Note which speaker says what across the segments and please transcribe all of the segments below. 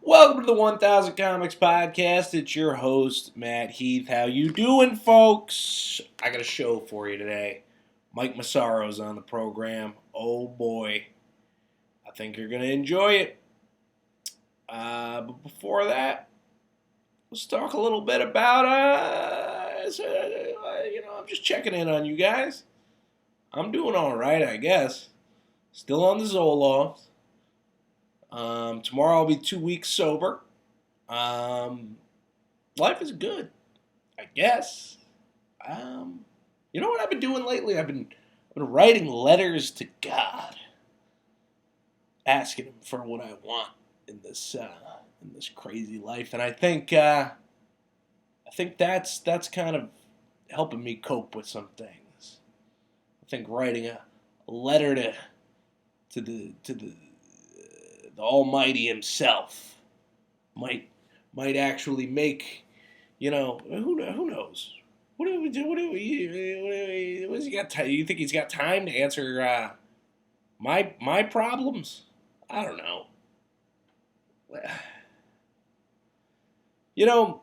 Speaker 1: Welcome to the 1000 Comics Podcast. It's your host, Matt Heath. How you doing, folks? I got a show for you today. Mike Massaro's on the program. Oh, boy. I think you're going to enjoy it. But before that, let's talk a little bit about, I'm just checking in on you guys. I'm doing all right, I guess. Still on the Zoloft. Tomorrow I'll be 2 weeks sober. Life is good, I guess. You know what I've been doing lately? I've been writing letters to God, asking Him for what I want in this crazy life, and I think that's kind of helping me cope with some things. I think writing a letter to the Almighty Himself might actually make, who knows? What do we do? What has he got time? You think he's got time to answer my problems? I don't know.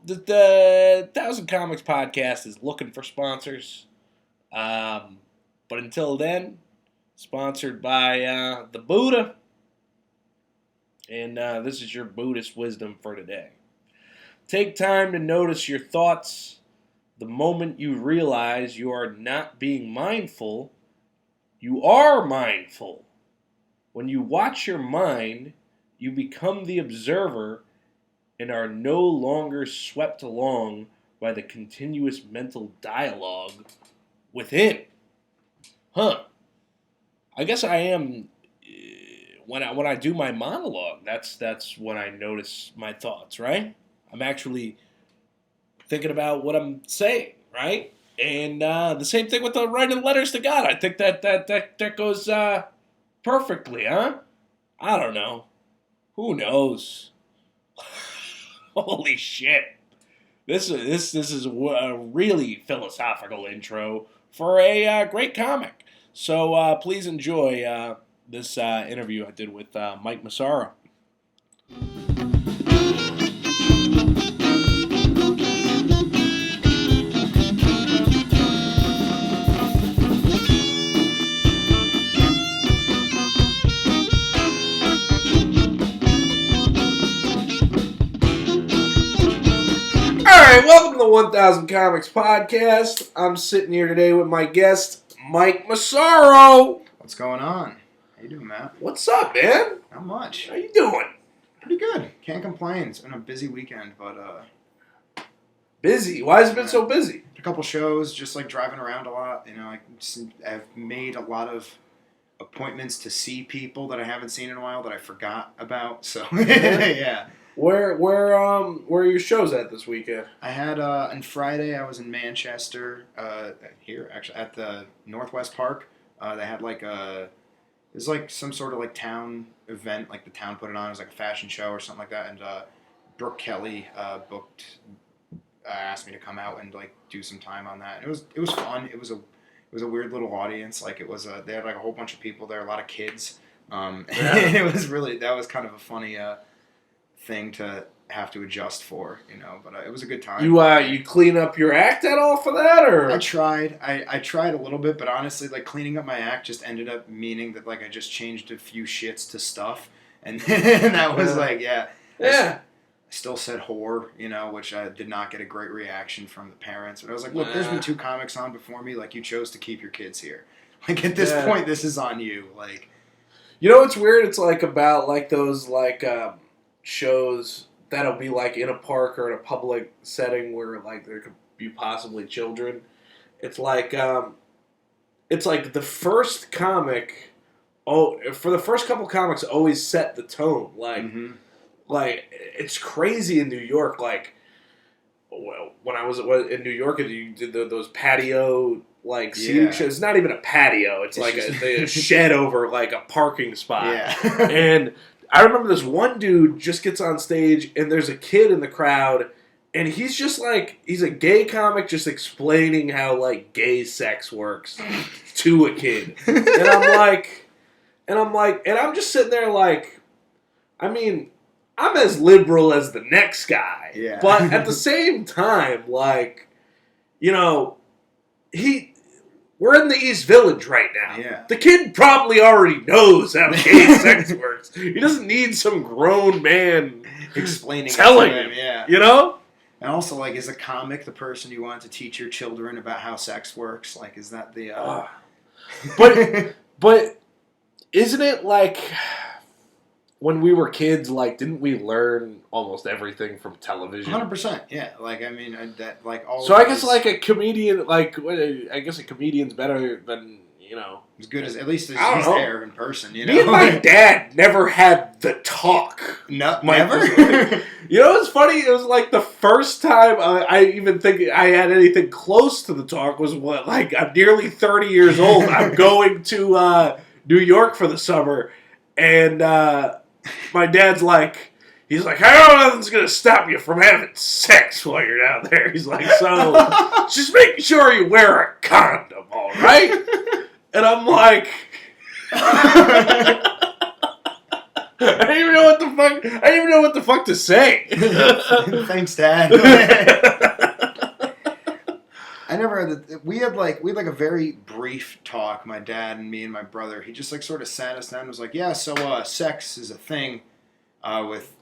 Speaker 1: The 1000 Comics Podcast is looking for sponsors. But until then, sponsored by the Buddha. And this is your Buddhist wisdom for today. Take time to notice your thoughts. The moment you realize you are not being mindful, you are mindful. When you watch your mind, you become the observer and are no longer swept along by the continuous mental dialogue within. I guess I am. When I do my monologue, that's when I notice my thoughts, right? I'm actually thinking about what I'm saying, right? And the same thing with the writing letters to God. I think that goes perfectly, huh? I don't know. Who knows? Holy shit! This is a really philosophical intro for a great comic. So please enjoy. This interview I did with Mike Massaro. Alright, welcome to the 1000 Comics Podcast. I'm sitting here today with my guest, Mike Massaro.
Speaker 2: What's going on? How you doing, Matt?
Speaker 1: What's up, man?
Speaker 2: Not much.
Speaker 1: How you doing?
Speaker 2: Pretty good. Can't complain. It's been a busy weekend, but
Speaker 1: busy? Why has it been so busy?
Speaker 2: A couple shows, just like driving around a lot. I've made a lot of appointments to see people that I haven't seen in a while that I forgot about. So yeah.
Speaker 1: Where are your shows at this weekend?
Speaker 2: I had on Friday I was in Manchester, here actually at the Northwest Park. They had like a. It was like some sort of like town event, like the town put it on. It was like a fashion show or something like that. And Brooke Kelly asked me to come out and like do some time on that. And it was fun. It was a weird little audience. Like it was they had like a whole bunch of people there, a lot of kids. And it was that was kind of a funny thing to have to adjust for, But it was a good time.
Speaker 1: You clean up your act at all for that, or?
Speaker 2: I tried. I tried a little bit, but honestly, like cleaning up my act just ended up meaning that like I just changed a few shits to stuff, and that was yeah. I still said whore, which I did not get a great reaction from the parents. But I was like, look, there's been 2 comics on before me. Like you chose to keep your kids here. Like at this point, this is on you. Like,
Speaker 1: what's weird? It's like about like those like shows that'll be like in a park or in a public setting where like there could be possibly children. It's like the first comic. For the first couple comics, always set the tone. Like it's crazy in New York. Like when I was in New York, and you did those patio like seating shows. It's not even a patio. It's like a shed over like a parking spot.
Speaker 2: Yeah.
Speaker 1: And I remember this one dude just gets on stage, and there's a kid in the crowd, and he's just like, he's a gay comic just explaining how, like, gay sex works to a kid. And I'm just sitting there like, I mean, I'm as liberal as the next guy.
Speaker 2: Yeah.
Speaker 1: But at the same time, like, you know, we're in the East Village right now.
Speaker 2: Yeah.
Speaker 1: The kid probably already knows how gay sex works. He doesn't need some grown man
Speaker 2: explaining
Speaker 1: telling
Speaker 2: it to him. Yeah.
Speaker 1: You know?
Speaker 2: And also, like, is a comic the person you want to teach your children about how sex works? Like, is that the...
Speaker 1: But isn't it like... When we were kids, like, didn't we learn almost everything from television?
Speaker 2: 100%, yeah. Like, I mean, that, like, all.
Speaker 1: So I guess, like, a comedian, like, I guess a comedian's better than, you know,
Speaker 2: as good as at least he's there in person. You know,
Speaker 1: me and my dad never had the talk.
Speaker 2: No, never.
Speaker 1: You know what's funny? It was like the first time I even think I had anything close to the talk was like I'm nearly 30 years old. I'm going to New York for the summer, and my dad's like, he's like, I know nothing's going to stop you from having sex while you're down there. He's like, so just make sure you wear a condom, all right? And I'm like, I didn't even know what the fuck to say.
Speaker 2: Thanks, Dad. I never had we had a very brief talk, my dad and me and my brother. He just like sort of sat us down and was like, yeah, so sex is a thing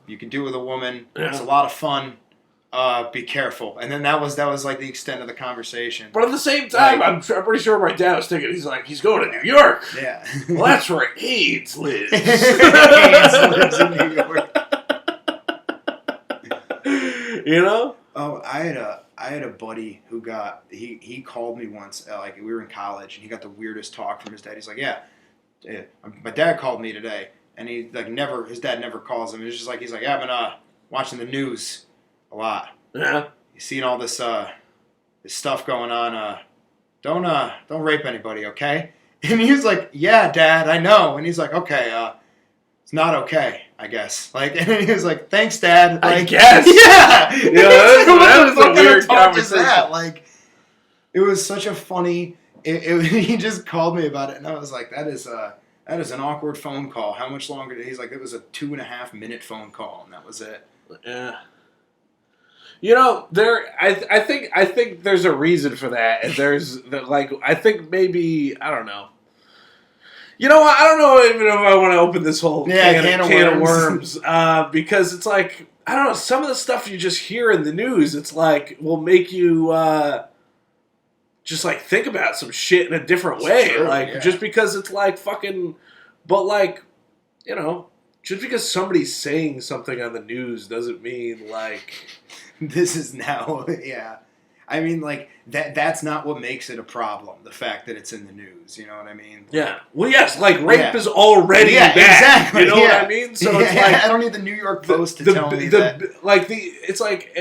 Speaker 2: you can do with a woman. Yeah. It's a lot of fun. Be careful. And then that was like the extent of the conversation.
Speaker 1: But at the same time, I'm pretty sure my dad was thinking, he's going to New York.
Speaker 2: Yeah.
Speaker 1: Well, that's where AIDS lives.
Speaker 2: AIDS lives in New York.
Speaker 1: You know?
Speaker 2: Oh, I had a buddy who he called me once, like we were in college, and he got the weirdest talk from his dad. He's like, yeah, my dad called me today, and he like his dad never calls him. It's just like, he's like, yeah, I've been watching the news a lot.
Speaker 1: Yeah.
Speaker 2: You seen all this stuff going on, don't rape anybody, okay? And he was like, yeah, Dad, I know. And he's like, okay, it's not okay, I guess. Like, and he was like, thanks, Dad. Like,
Speaker 1: I guess.
Speaker 2: Yeah.
Speaker 1: That was a weird conversation.
Speaker 2: Like, it was such a funny. He just called me about it, and I was like, that is an awkward phone call. How much longer? He's like, it was a 2.5-minute phone call, and that was it.
Speaker 1: Yeah. You know, I think there's a reason for that, and I think maybe, I don't know. You know what? I don't know even if I want to open this whole can of worms because it's like, I don't know, some of the stuff you just hear in the news, it's like, will make you just like think about some shit in a different way. True, like, yeah. Just because it's like fucking, but like, you know, just because somebody's saying something on the news doesn't mean like...
Speaker 2: This is now, yeah. I mean, like, that's not what makes it a problem, the fact that it's in the news, you know what I mean?
Speaker 1: Yeah. Well, yes, like, rape is already bad.
Speaker 2: Exactly.
Speaker 1: You know what I mean? So it's like...
Speaker 2: I don't need the New York Post to tell me that.
Speaker 1: Like, it's like...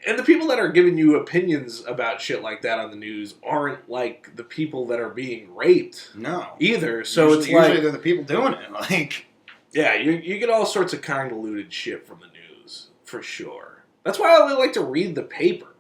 Speaker 1: And the people that are giving you opinions about shit like that on the news aren't, like, the people that are being raped.
Speaker 2: No.
Speaker 1: Either. So
Speaker 2: usually they're the people doing it, like...
Speaker 1: Yeah, you get all sorts of convoluted shit from the news, for sure. That's why I only like to read the paper.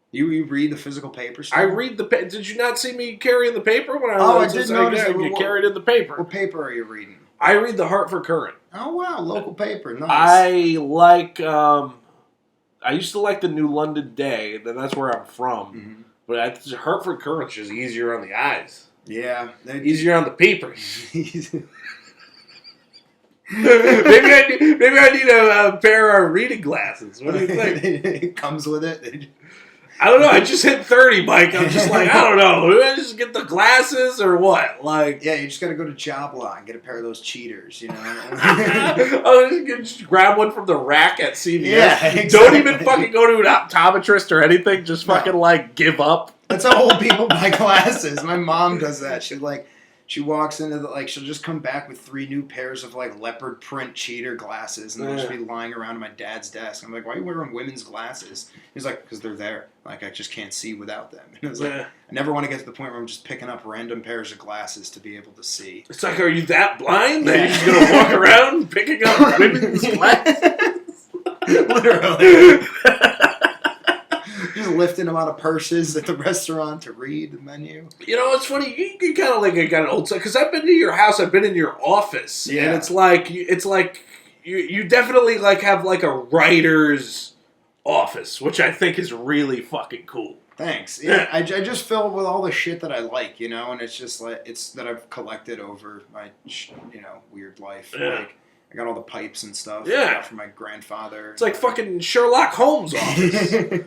Speaker 2: You read the physical paper still?
Speaker 1: I read the paper. Did you not see me carrying the paper when I was...
Speaker 2: I did notice that.
Speaker 1: You carried in the paper.
Speaker 2: What paper are you reading?
Speaker 1: I read the Hartford Courant.
Speaker 2: Oh, wow. Local paper. Nice.
Speaker 1: I like... I used to like the New London Day. That's where I'm from. Mm-hmm. But Hartford Courant's just easier on the eyes.
Speaker 2: Yeah.
Speaker 1: Easier on the papers. Maybe I need a pair of reading glasses. What do you think?
Speaker 2: It comes with it.
Speaker 1: I don't know. I just hit 30, Mike. I'm just like, I don't know. Do I just get the glasses or what? Like,
Speaker 2: yeah, you just got to go to Job Lot and get a pair of those cheaters, you know?
Speaker 1: Just grab one from the rack at CVS.
Speaker 2: Yeah, exactly.
Speaker 1: Don't even fucking go to an optometrist or anything. Just fucking, like, give up.
Speaker 2: That's how old people buy glasses. My mom does that. She walks into she'll just come back with 3 new pairs of, like, leopard print cheater glasses, and they'll just be lying around my dad's desk. I'm like, why are you wearing women's glasses? He's like, because they're there. Like, I just can't see without them. And I was like, I never want to get to the point where I'm just picking up random pairs of glasses to be able to see.
Speaker 1: It's like, are you that blind that you're just going to walk around picking up women's glasses?
Speaker 2: Literally. Just lifting them out of purses at the restaurant to read the menu.
Speaker 1: You know, it's funny. You kind of like got an old side because I've been to your house. I've been in your office, and it's like you definitely like have like a writer's office, which I think is really fucking cool.
Speaker 2: Thanks. Yeah, I just fill it with all the shit that I like, and it's just like it's that I've collected over my weird life.
Speaker 1: Yeah.
Speaker 2: Like I got all the pipes and stuff.
Speaker 1: Yeah.
Speaker 2: I got from my grandfather.
Speaker 1: It's like fucking Sherlock Holmes' office.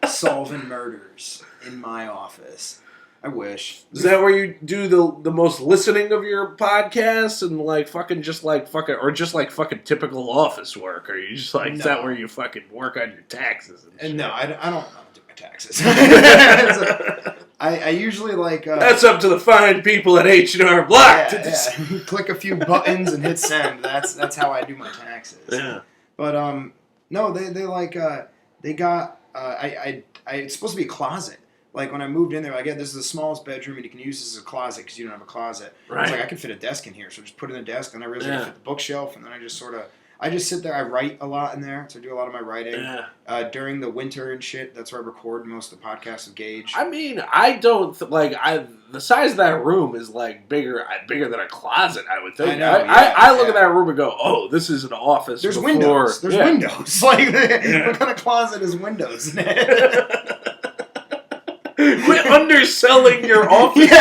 Speaker 2: Solving murders in my office. I wish.
Speaker 1: Is that where you do the most listening of your podcasts and like fucking or just like fucking typical office work? Or you just like is that where you fucking work on your taxes? And shit?
Speaker 2: No, I don't do my taxes. I usually like.
Speaker 1: That's up to the fine people at H&R Block to
Speaker 2: decide. Click a few buttons and hit send. That's how I do my taxes.
Speaker 1: Yeah.
Speaker 2: But no, they like they got it's supposed to be a closet. Like, when I moved in there, like, yeah, this is the smallest bedroom, and you can use this as a closet because you don't have a closet.
Speaker 1: Right.
Speaker 2: I was like, I could fit a desk in here, so just put it in the desk, and I realized I could fit the bookshelf, and then I just sit there. I write a lot in there, so I do a lot of my writing. Yeah. During the winter and shit, that's where I record most of the podcasts with Gage.
Speaker 1: I mean, I don't, the size of that room is, like, bigger than a closet, I would think.
Speaker 2: I know,
Speaker 1: I look at that room and go, oh, this is an office.
Speaker 2: There's windows. There's windows. Like, what kind of closet is windows in it?
Speaker 1: Quit underselling your office.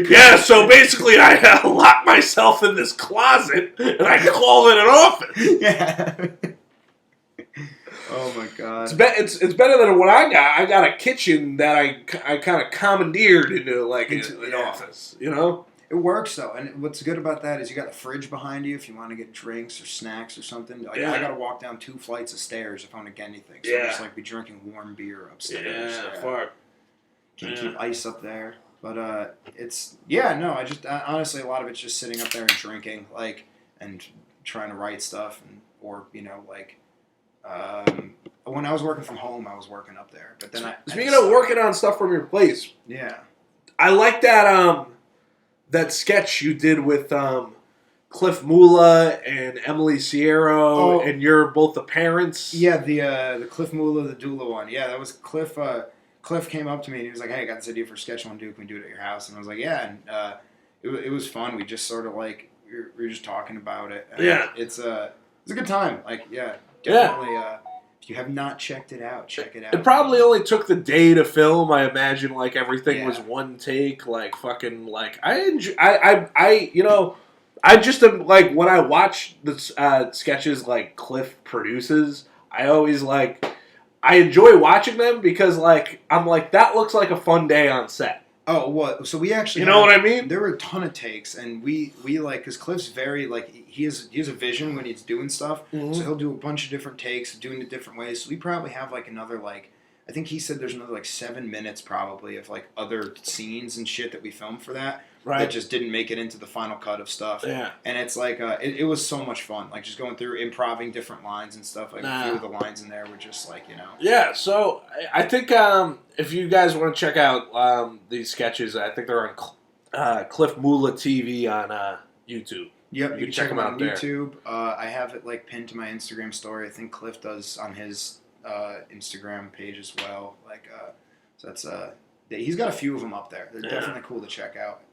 Speaker 1: Yeah, so basically I lock myself in this closet and I call it an office.
Speaker 2: Yeah. Oh my god.
Speaker 1: It's better than what I got. I got a kitchen that I kind of commandeered into an office,
Speaker 2: It works though, and what's good about that is you got the fridge behind you if you want to get drinks or snacks or something. Like, I got to walk down 2 flights of stairs if I want to get anything. So I just be drinking warm beer upstairs.
Speaker 1: Yeah, far.
Speaker 2: Can keep ice up there, but honestly a lot of it's just sitting up there and drinking, and trying to write stuff, when I was working from home, I was working up there. But then
Speaker 1: speaking of working on stuff from your place, I like that sketch you did with Cliff Mula and Emily Sierra, and you're both the parents.
Speaker 2: Yeah, the Cliff Mula, the doula one. Yeah, that was Cliff. Cliff came up to me and he was like, "Hey, I got this idea for a sketch I want to do. Can we do it at your house?" And I was like, "Yeah." And it was fun. We just sort of we were just talking about it. And it's a good time. Definitely. If you have not checked it out, check it out.
Speaker 1: It probably only took the day to film. I imagine everything was one take. I just am when I watch the sketches Cliff produces, I always I enjoy watching them because I'm that looks like a fun day on set.
Speaker 2: Oh, what? So we actually,
Speaker 1: know what I mean?
Speaker 2: There were a ton of takes, and we because Cliff's very he has a vision when he's doing stuff, so he'll do a bunch of different takes, doing it different ways. So we probably have another I think he said there's another 7 minutes probably of other scenes and shit that we filmed for that. Right. That just didn't make it into the final cut of stuff. Yeah. And it's it was so much fun. Just going through improving different lines and stuff. A few of the lines in there were just
Speaker 1: Yeah, so I think if you guys want to check out these sketches, I think they're on Cliff Mula TV on YouTube.
Speaker 2: Yep, you can check them out on YouTube. I have it pinned to my Instagram story. I think Cliff does on his Instagram page as well. So that's he's got a few of them up there. They're definitely cool to check out.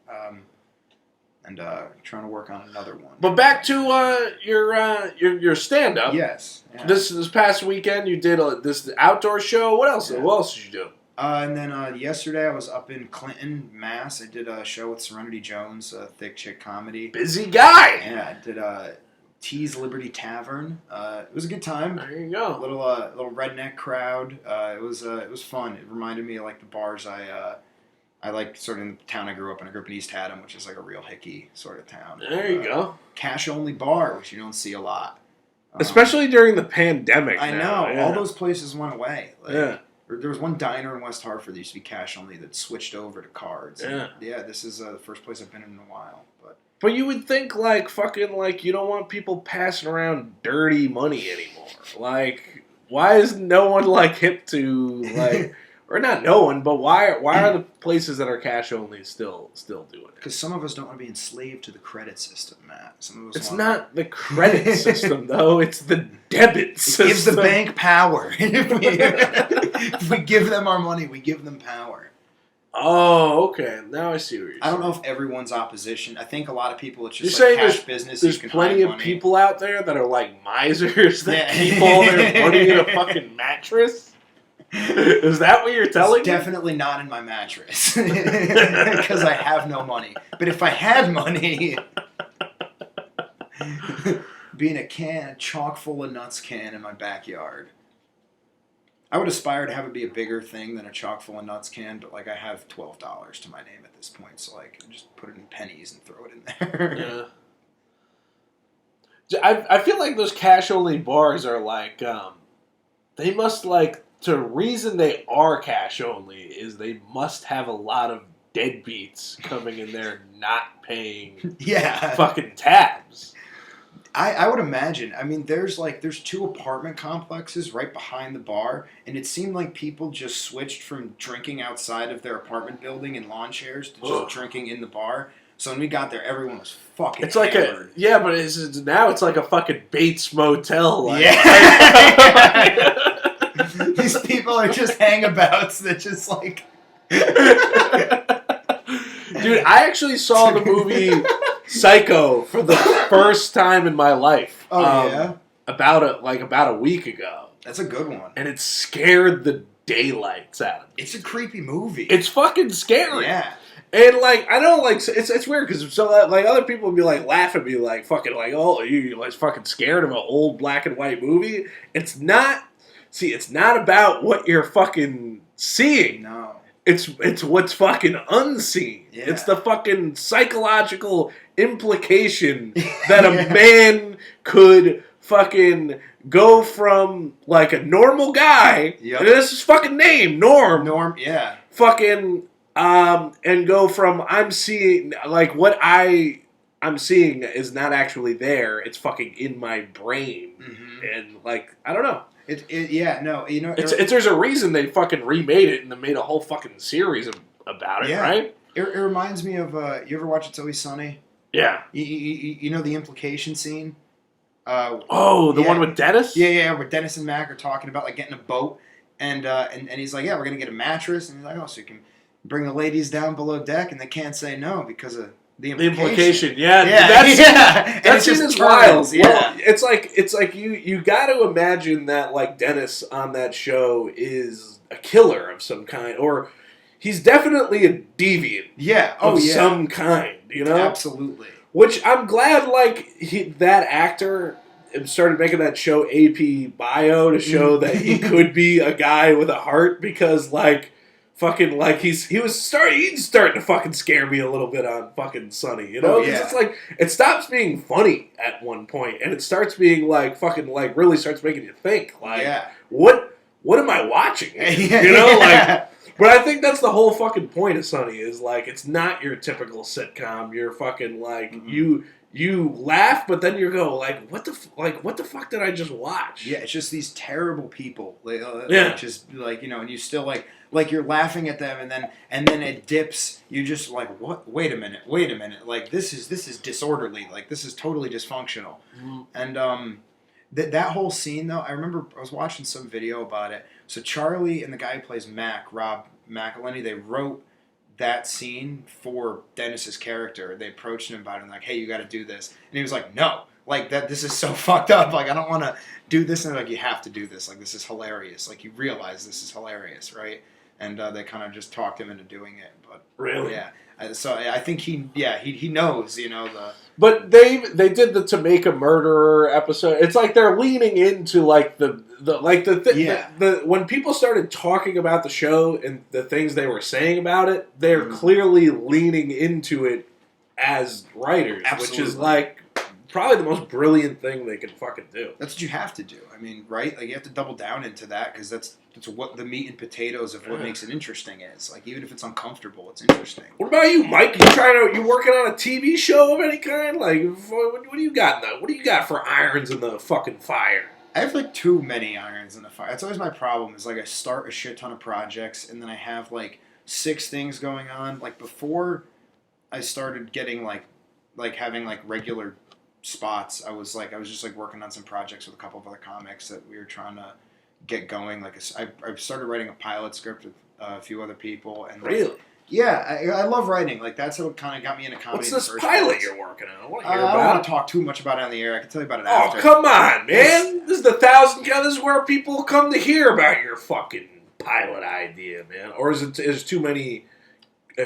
Speaker 2: And trying to work on another one.
Speaker 1: But back to your stand up.
Speaker 2: Yes. Yeah.
Speaker 1: This past weekend you did this outdoor show. What else? Yeah. What else did you do?
Speaker 2: And then yesterday I was up in Clinton, Mass. I did a show with Serenity Jones, Thick Chick Comedy.
Speaker 1: Busy guy.
Speaker 2: Yeah, I did Tease Liberty Tavern. It was a good time.
Speaker 1: There you go.
Speaker 2: Little redneck crowd. It was fun. It reminded me of the bars I like sort of in the town I grew up in. I grew up in East Haddam, which is a real hickey sort of town.
Speaker 1: There you go.
Speaker 2: Cash only bar, which you don't see a lot.
Speaker 1: Especially during the pandemic.
Speaker 2: I know. Yeah. All those places went away.
Speaker 1: Yeah.
Speaker 2: There was one diner in West Hartford that used to be cash only that switched over to cards.
Speaker 1: Yeah.
Speaker 2: And this is the first place I've been in a while.
Speaker 1: But you would think you don't want people passing around dirty money anymore. Why is no one hip to or not no one, but why are the places that are cash only still doing it?
Speaker 2: Because some of us don't want to be enslaved to the credit system, Matt. Some of us
Speaker 1: it's not the credit system though; it's the debit system.
Speaker 2: It gives the bank power. If we give them our money, we give them power.
Speaker 1: Oh, okay. Now I see what you're saying.
Speaker 2: I don't know if everyone's opposition. I think a lot of people, it's just
Speaker 1: you're
Speaker 2: like
Speaker 1: saying
Speaker 2: cash business.
Speaker 1: There's plenty of people out there that are like misers that keep all their money in a fucking mattress? Is that what you're telling me?
Speaker 2: Definitely not in my mattress. Because I have no money. But if I had money... being a chock full of nuts can in my backyard. I would aspire to have it be a bigger thing than a chock full of nuts can, but like I have $12 to my name at this point, so like I just put it in pennies and throw it in there.
Speaker 1: Yeah. I feel like those cash only bars are like they must like the reason they are cash only is they must have a lot of deadbeats coming in there not paying fucking tabs.
Speaker 2: I would imagine. I mean, there's 2 apartment complexes right behind the bar, and it seemed like people just switched from drinking outside of their apartment building in lawn chairs to just drinking in the bar. So when we got there, everyone was fucking
Speaker 1: It's like
Speaker 2: hammered.
Speaker 1: but now it's like a fucking Bates Motel. Like.
Speaker 2: Yeah. These people are just hangabouts that just like...
Speaker 1: Dude, I actually saw the movie Psycho for the first time in my life.
Speaker 2: Oh, yeah?
Speaker 1: About a week ago.
Speaker 2: That's a good one.
Speaker 1: And it scared the daylights out of me.
Speaker 2: It's a creepy movie.
Speaker 1: It's fucking scary.
Speaker 2: Yeah.
Speaker 1: And like I know, like it's weird because so like other people would be like laugh at me like fucking like oh you're like fucking scared of an old black and white movie. It's not. See, it's not about what you're fucking seeing.
Speaker 2: No.
Speaker 1: It's what's fucking unseen.
Speaker 2: Yeah.
Speaker 1: It's the fucking psychological implication that a man could fucking go from like a normal guy.
Speaker 2: Yep.
Speaker 1: And this is fucking name Norm.
Speaker 2: Yeah.
Speaker 1: Fucking and go from I'm seeing like what I'm seeing is not actually there. It's fucking in my brain, and like I don't know. There's a reason they fucking remade it and they made a whole fucking series about it, right?
Speaker 2: It reminds me of you ever watch It's Always Sunny?
Speaker 1: Yeah.
Speaker 2: You know the implication scene?
Speaker 1: One with Dennis?
Speaker 2: Yeah, where Dennis and Mac are talking about like getting a boat, and he's like, yeah, we're gonna get a mattress, and he's like, oh, so you can bring the ladies down below deck, and they can't say no because of the implication.
Speaker 1: That scene is wild.
Speaker 2: Yeah.
Speaker 1: Well, it's like you got to imagine that like Dennis on that show is a killer of some kind, or he's definitely a deviant.
Speaker 2: Yeah.
Speaker 1: Some kind. You know.
Speaker 2: Absolutely.
Speaker 1: Which I'm glad like that actor started making that show AP Bio to show that he could be a guy with a heart because like. Fucking like he's starting to fucking scare me a little bit on fucking Sunny, you know? Because it's like it stops being funny at one point and it starts being like fucking like really starts making you think like what am I watching? You know, like but I think that's the whole fucking point of Sunny is like it's not your typical sitcom. You're fucking like you laugh, but then you go like, what the fuck did I just watch?
Speaker 2: Yeah, it's just these terrible people. Like, just like and you still like you're laughing at them, and then it dips. You just like what? Wait a minute. Like this is disorderly. Like this is totally dysfunctional. And that whole scene though, I remember I was watching some video about it. So Charlie and the guy who plays Mac, Rob McElhenney, they wrote that scene for Dennis's character. They approached him about it and like, hey, you got to do this, and he was like, no, like that. This is so fucked up. Like I don't want to do this, and they're like, you have to do this. Like this is hilarious. Like you realize this is hilarious, right? And they kind of just talked him into doing it. But
Speaker 1: really,
Speaker 2: yeah. So I think he knows, the.
Speaker 1: But they did the To Make a Murderer episode. It's like they're leaning into like the when people started talking about the show and the things they were saying about it, they're clearly leaning into it as writers,
Speaker 2: Absolutely.
Speaker 1: which is like probably the most brilliant thing they can fucking do.
Speaker 2: That's what you have to do. I mean, right? Like you have to double down into that because that's what the meat and potatoes of what makes it interesting is. Like even if it's uncomfortable, it's interesting.
Speaker 1: What about you, Mike? You working on a TV show of any kind? Like what do you got now? What do you got for irons in the fucking fire?
Speaker 2: I have like too many irons in the fire. That's always my problem. Is like I start a shit ton of projects and then I have like 6 things going on. Like before I started getting like having like regular spots, I was just like working on some projects with a couple of other comics that we were trying to get going. Like I started writing a pilot script with a few other people, and
Speaker 1: really,
Speaker 2: Yeah, I love writing. Like, that's what kind of got me into comedy.
Speaker 1: What's
Speaker 2: in the
Speaker 1: this
Speaker 2: first
Speaker 1: pilot
Speaker 2: place.
Speaker 1: you're working on? I want to hear
Speaker 2: I don't
Speaker 1: about
Speaker 2: want
Speaker 1: it.
Speaker 2: to talk too much about it on the air. I can tell you about it after.
Speaker 1: Oh, come on, man. This is the 1,000 count. This is where people come to hear about your fucking pilot idea, man. Or is it too many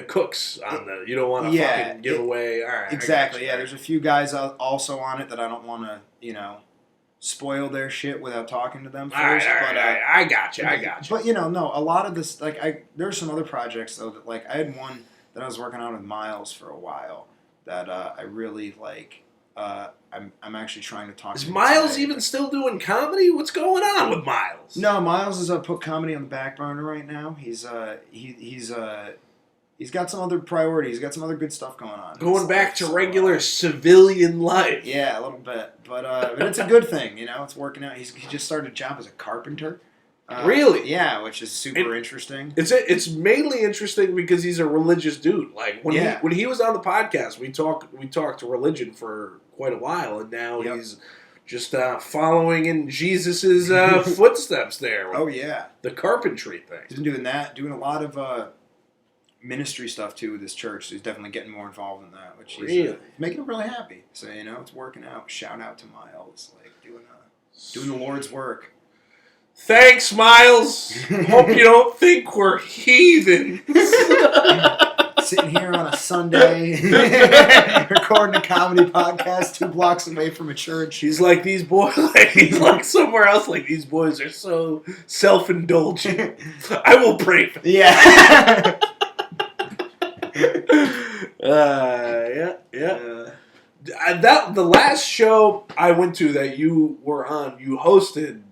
Speaker 1: cooks on the... You don't want to fucking give away... All right.
Speaker 2: Exactly, yeah. There's a few guys also on it that I don't want to, spoil their shit without talking to them first.
Speaker 1: All right. I got you.
Speaker 2: But, no, a lot of this... Like, there's some other projects, though, that, like, I had one that I was working on with Miles for a while that I really, like... I'm actually trying to talk to him.
Speaker 1: Is Miles
Speaker 2: today.
Speaker 1: even still doing comedy? What's going on with Miles?
Speaker 2: No, Miles has put comedy on the back burner right now. He's got some other priorities. He's got some other good stuff going on.
Speaker 1: Going back to regular civilian life.
Speaker 2: Yeah, a little bit, but it's a good thing. It's working out. He just started a job as a carpenter.
Speaker 1: Really?
Speaker 2: Yeah, which is super interesting.
Speaker 1: It's mainly interesting because he's a religious dude. Like when he was on the podcast, we talked religion for quite a while, and now he's just following in Jesus's footsteps there.
Speaker 2: Oh yeah,
Speaker 1: the carpentry thing.
Speaker 2: He's been doing that, doing a lot of ministry stuff too with his church. So he's definitely getting more involved in that, which is making him really happy. So it's working out. Shout out to Miles, like doing the Lord's work.
Speaker 1: Thanks, Miles. Hope you don't think we're heathens.
Speaker 2: Sitting here on a Sunday, recording a comedy podcast 2 blocks away from a church.
Speaker 1: He's like, these boys, he's like somewhere else, like, these boys are so self-indulgent. I will pray for them.
Speaker 2: Yeah.
Speaker 1: The last show I went to that you were on, you hosted,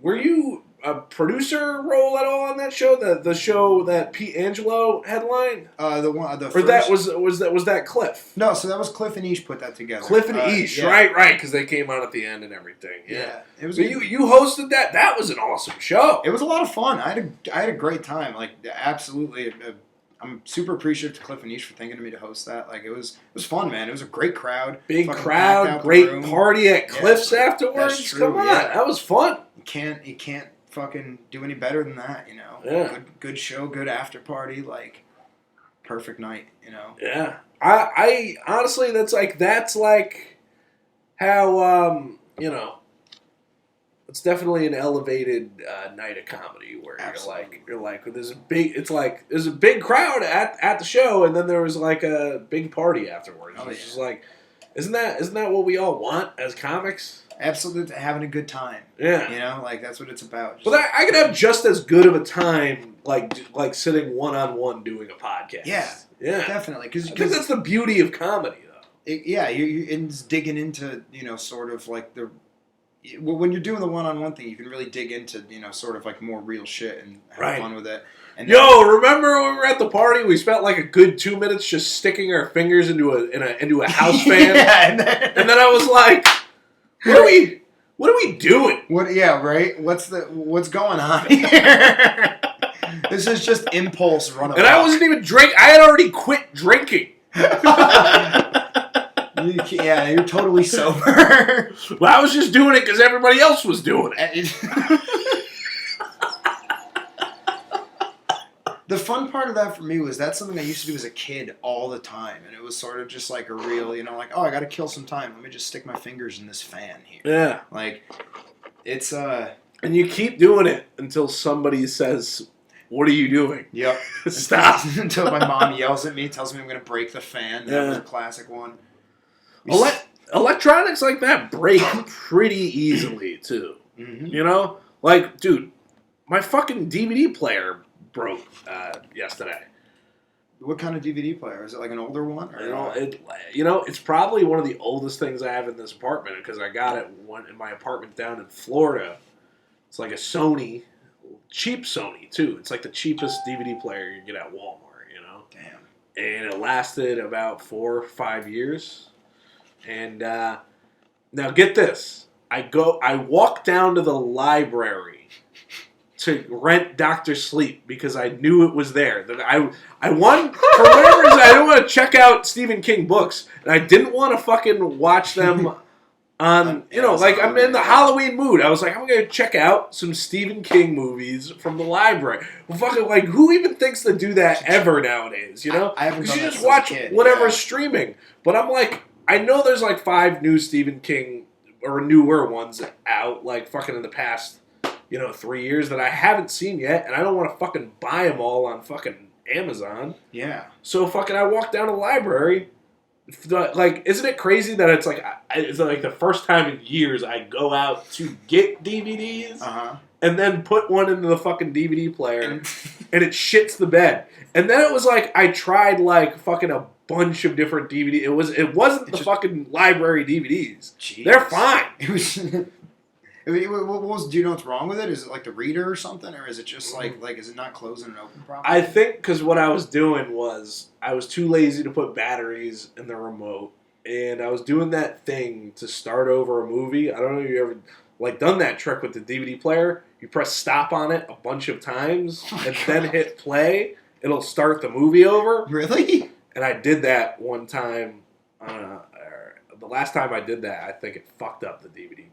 Speaker 1: were you a producer role at all on that show? The show that Pete Angelo headlined?
Speaker 2: Or
Speaker 1: that was that Cliff?
Speaker 2: No, so that was Cliff and Ish put that together.
Speaker 1: Cliff and Ish, right, because they came on at the end and everything. Yeah.
Speaker 2: It was.
Speaker 1: So you hosted that. That was an awesome show.
Speaker 2: It was a lot of fun. I had a great time. Like, absolutely. I'm super appreciative to Cliff and Ish for thinking of me to host that. Like, it was fun, man. It was a great crowd.
Speaker 1: Big crowd, great party at Cliff's afterwards.
Speaker 2: That's true,
Speaker 1: Come on, that was fun.
Speaker 2: You can't fucking do any better than that,
Speaker 1: Yeah.
Speaker 2: Good show, good after party, like perfect night,
Speaker 1: Yeah. I honestly that's like how it's definitely an elevated night of comedy where you're like there's a big crowd at the show, and then there was like a big party afterwards. It's just like, isn't that what we all want as comics?
Speaker 2: Absolutely, having a good time.
Speaker 1: Yeah,
Speaker 2: like that's what it's about.
Speaker 1: But I could have just as good of a time like sitting one-on-one doing a podcast.
Speaker 2: Yeah, definitely. Because
Speaker 1: I think that's the beauty of comedy, though.
Speaker 2: You're digging into sort of like when you're doing the one-on-one thing, you can really dig into sort of like more real shit and have fun with it. And
Speaker 1: remember when we were at the party? We spent like a good 2 minutes just sticking our fingers into a house fan.
Speaker 2: and
Speaker 1: then I was like, What are we doing?
Speaker 2: Yeah, right. What's going on here? This is just impulse run.
Speaker 1: And I wasn't even drinking. I had already quit drinking.
Speaker 2: You're totally sober.
Speaker 1: Well, I was just doing it because everybody else was doing it.
Speaker 2: The fun part of that for me was that's something I used to do as a kid all the time, and it was sort of just like a real, like, oh, I got to kill some time. Let me just stick my fingers in this fan here.
Speaker 1: Yeah,
Speaker 2: like it's
Speaker 1: and you keep doing it until somebody says, "What are you doing?"
Speaker 2: Yep,
Speaker 1: stop.
Speaker 2: Until my mom yells at me, tells me I'm going to break the fan. That was a classic one.
Speaker 1: Electronics like that break pretty easily too.
Speaker 2: Mm-hmm.
Speaker 1: Like, dude, my fucking DVD player broke yesterday.
Speaker 2: What kind of DVD player? Is it like an older one? Or
Speaker 1: it's probably one of the oldest things I have in this apartment because I got it in my apartment down in Florida. It's like a Sony, cheap Sony too. It's like the cheapest DVD player you get at Walmart.
Speaker 2: Damn.
Speaker 1: And it lasted about 4 or 5 years. And now get this. I walk down to the library to rent Dr. Sleep because I knew it was there. I won for whatever reason. I didn't want to check out Stephen King books, and I didn't want to fucking watch them I'm in the Halloween mood. I was like, I'm going to check out some Stephen King movies from the library. Well, fucking, like, who even thinks to do that ever nowadays, you know?
Speaker 2: I haven't done that
Speaker 1: just
Speaker 2: since
Speaker 1: watch
Speaker 2: a kid.
Speaker 1: whatever's streaming. But I'm like, I know there's like 5 new Stephen King or newer ones out, like fucking in the past, 3 years that I haven't seen yet, and I don't want to fucking buy them all on fucking Amazon.
Speaker 2: Yeah.
Speaker 1: So fucking I walked down to the library. Like, isn't it crazy that it's like the first time in years I go out to get DVDs and then put one into the fucking DVD player and it shits the bed. And then it was like I tried like fucking a bunch of different DVDs. It wasn't the fucking library DVDs.
Speaker 2: Jeez.
Speaker 1: They're fine.
Speaker 2: It was. Do you know what's wrong with it? Is it like the reader or something, or is it just like is it not closing and open properly?
Speaker 1: I think because what I was doing was I was too lazy to put batteries in the remote, and I was doing that thing to start over a movie. I don't know if you ever done that trick with the DVD player. You press stop on it a bunch of times and then hit play. It'll start the movie over.
Speaker 2: Really?
Speaker 1: And I did that one time. The last time I did that, I think it fucked up the DVD player.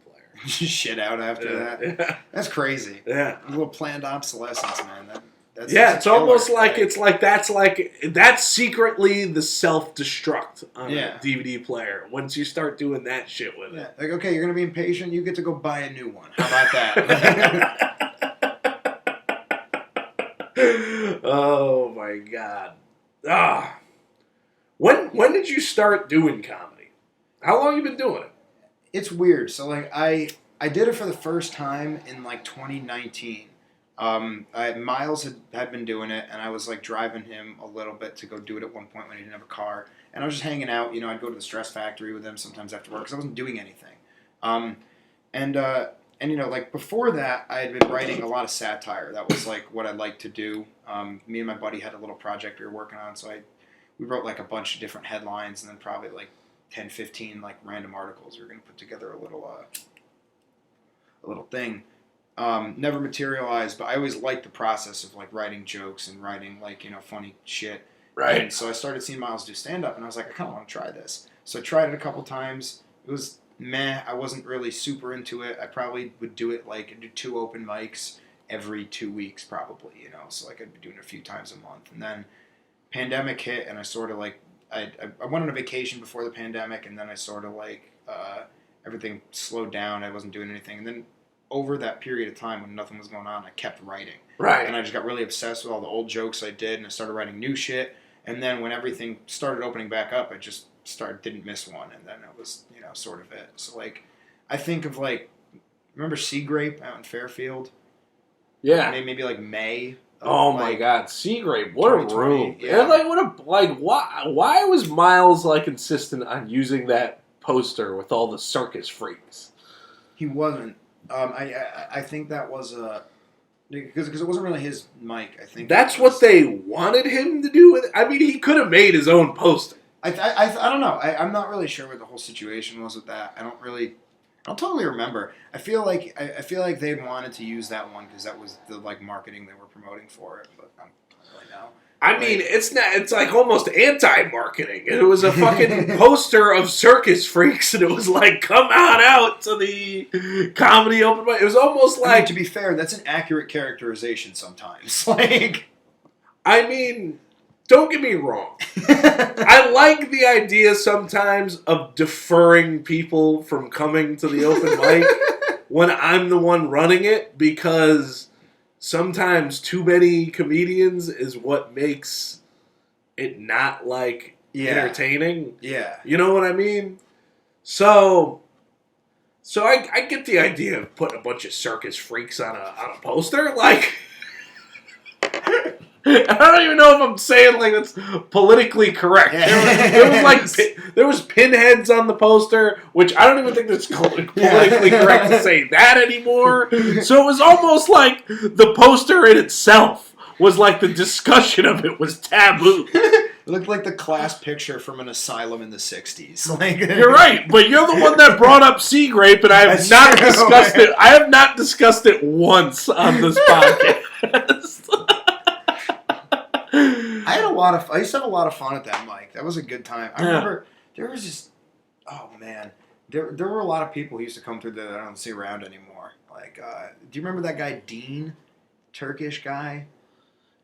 Speaker 2: Shit out after that.
Speaker 1: Yeah.
Speaker 2: That's crazy.
Speaker 1: Yeah.
Speaker 2: A little planned obsolescence, man. That's
Speaker 1: it's almost like that's secretly the self-destruct on a DVD player. Once you start doing that shit with it.
Speaker 2: Like, okay, you're going to be impatient, you get to go buy a new one. How about that?
Speaker 1: Oh my God. When did you start doing comedy? How long have you been doing it?
Speaker 2: It's weird. So I did it for the first time in 2019. Miles had been doing it, and I was driving him a little bit to go do it at one point when he didn't have a car. And I was just hanging out. I'd go to the Stress Factory with him sometimes after work because I wasn't doing anything. Before that, I had been writing a lot of satire. That was what I liked to do. Me and my buddy had a little project we were working on, so we wrote a bunch of different headlines, and then probably 10, 15 random articles. We were going to put together a little thing. Never materialized, but I always liked the process of writing jokes and writing funny shit.
Speaker 1: Right.
Speaker 2: And so I started seeing Miles do stand up, and I was like, I kind of want to try this. So I tried it a couple times. It was meh. I wasn't really super into it. I probably would do it do 2 open mics every 2 weeks, probably. So I'd be doing it a few times a month, and then pandemic hit, and I sort of I went on a vacation before the pandemic, and then I sort of everything slowed down. I wasn't doing anything, and then over that period of time when nothing was going on, I kept writing.
Speaker 1: Right.
Speaker 2: And I just got really obsessed with all the old jokes I did, and I started writing new shit. And then when everything started opening back up, I just didn't miss one, and then it was sort of it. So I think of remember Sea Grape out in Fairfield?
Speaker 1: Yeah.
Speaker 2: Maybe May.
Speaker 1: Oh my God, Sea Grape! What a room!
Speaker 2: Yeah.
Speaker 1: And why was Miles insistent on using that poster with all the circus freaks?
Speaker 2: He wasn't. I think that was because it wasn't really his mic. I think
Speaker 1: that's what they wanted him to do with it. I mean, he could have made his own poster.
Speaker 2: I don't know. I'm not really sure what the whole situation was with that. I don't totally remember. I feel like they wanted to use that one because that was the marketing they were promoting for it, but I don't really know.
Speaker 1: I mean, it's not. It's almost anti-marketing. It was a fucking poster of circus freaks, and it was come on out to the comedy open mic. It was almost
Speaker 2: to be fair, that's an accurate characterization sometimes.
Speaker 1: I mean, don't get me wrong. I like the idea sometimes of deferring people from coming to the open mic when I'm the one running it, because sometimes too many comedians is what makes it not entertaining.
Speaker 2: Yeah.
Speaker 1: You know what I mean? So I get the idea of putting a bunch of circus freaks on a poster. I don't even know if I'm saying that's politically correct. There was pinheads on the poster, which I don't even think that's politically correct to say that anymore. So it was almost like the poster in itself was the discussion of it was taboo.
Speaker 2: It looked like the class picture from an asylum in the 60s.
Speaker 1: You're right, but you're the one that brought up Sea Grape, and I have not discussed it. I have not discussed it once on this podcast. I
Speaker 2: used to have a lot of fun at that mic. That was a good time. I remember there was just, oh man, There were a lot of people who used to come through there that I don't see around anymore. Like, do you remember that guy Dean, Turkish guy?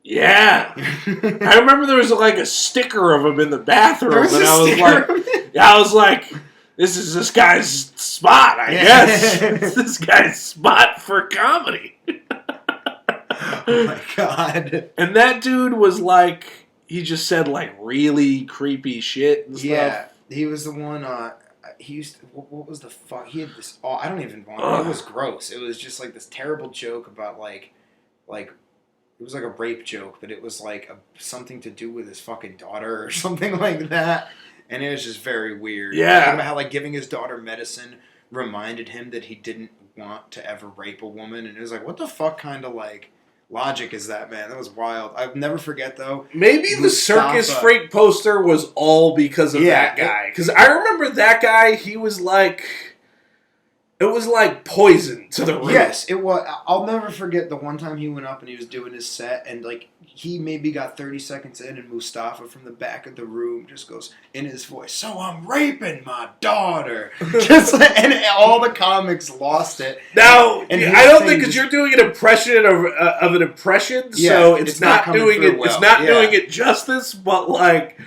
Speaker 1: Yeah, I remember there was like a sticker of him in the bathroom, and I was like, this is this guy's spot, I guess. It's this guy's spot for comedy.
Speaker 2: Oh my god!
Speaker 1: And that dude was like, he just said like really creepy shit and stuff.
Speaker 2: Yeah, he was the one. He used to, what was the fuck? He had this. I don't even want. It was gross. It was just like this terrible joke about like it was like a rape joke, but it was like something to do with his fucking daughter or something like that. And it was just very weird.
Speaker 1: Yeah.
Speaker 2: Talking about how like giving his daughter medicine reminded him that he didn't want to ever rape a woman, and it was like, what the fuck kind of like logic is that, man? That was wild. I'll never forget though.
Speaker 1: Maybe the circus freak poster was all because of that guy. Because I remember that guy. He was like, it was like poison to the room.
Speaker 2: Yes, it was. I'll never forget the one time he went up and he was doing his set, and like he maybe got 30 seconds in, and Mustafa from the back of the room just goes in his voice, "So I'm raping my daughter," just and all the comics lost it.
Speaker 1: Now, and I don't think because you're doing an impression of an impression, so it's not doing it. Well. It's not doing it justice. But like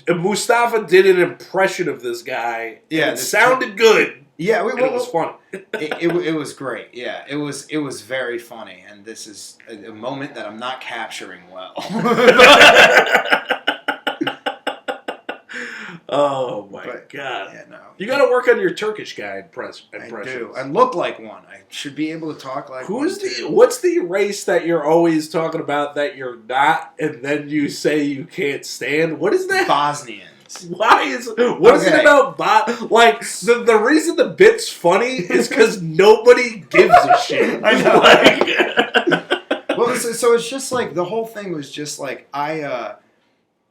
Speaker 1: Mustafa did an impression of this guy. Yeah, it sounded good.
Speaker 2: Yeah,
Speaker 1: it was funny.
Speaker 2: it was great. Yeah, it was very funny, and this is a moment that I'm not capturing well.
Speaker 1: Oh my god!
Speaker 2: Yeah, no.
Speaker 1: You got to work on your Turkish guy impressions.
Speaker 2: I do. I look like one. I should be able to talk like one.
Speaker 1: What's the race that you're always talking about that you're not, and then you say you can't stand? What is that?
Speaker 2: Bosnians.
Speaker 1: Why is what is it about like the reason the bit's funny is because nobody gives a shit.
Speaker 2: I know. Well, so it's just like the whole thing was just like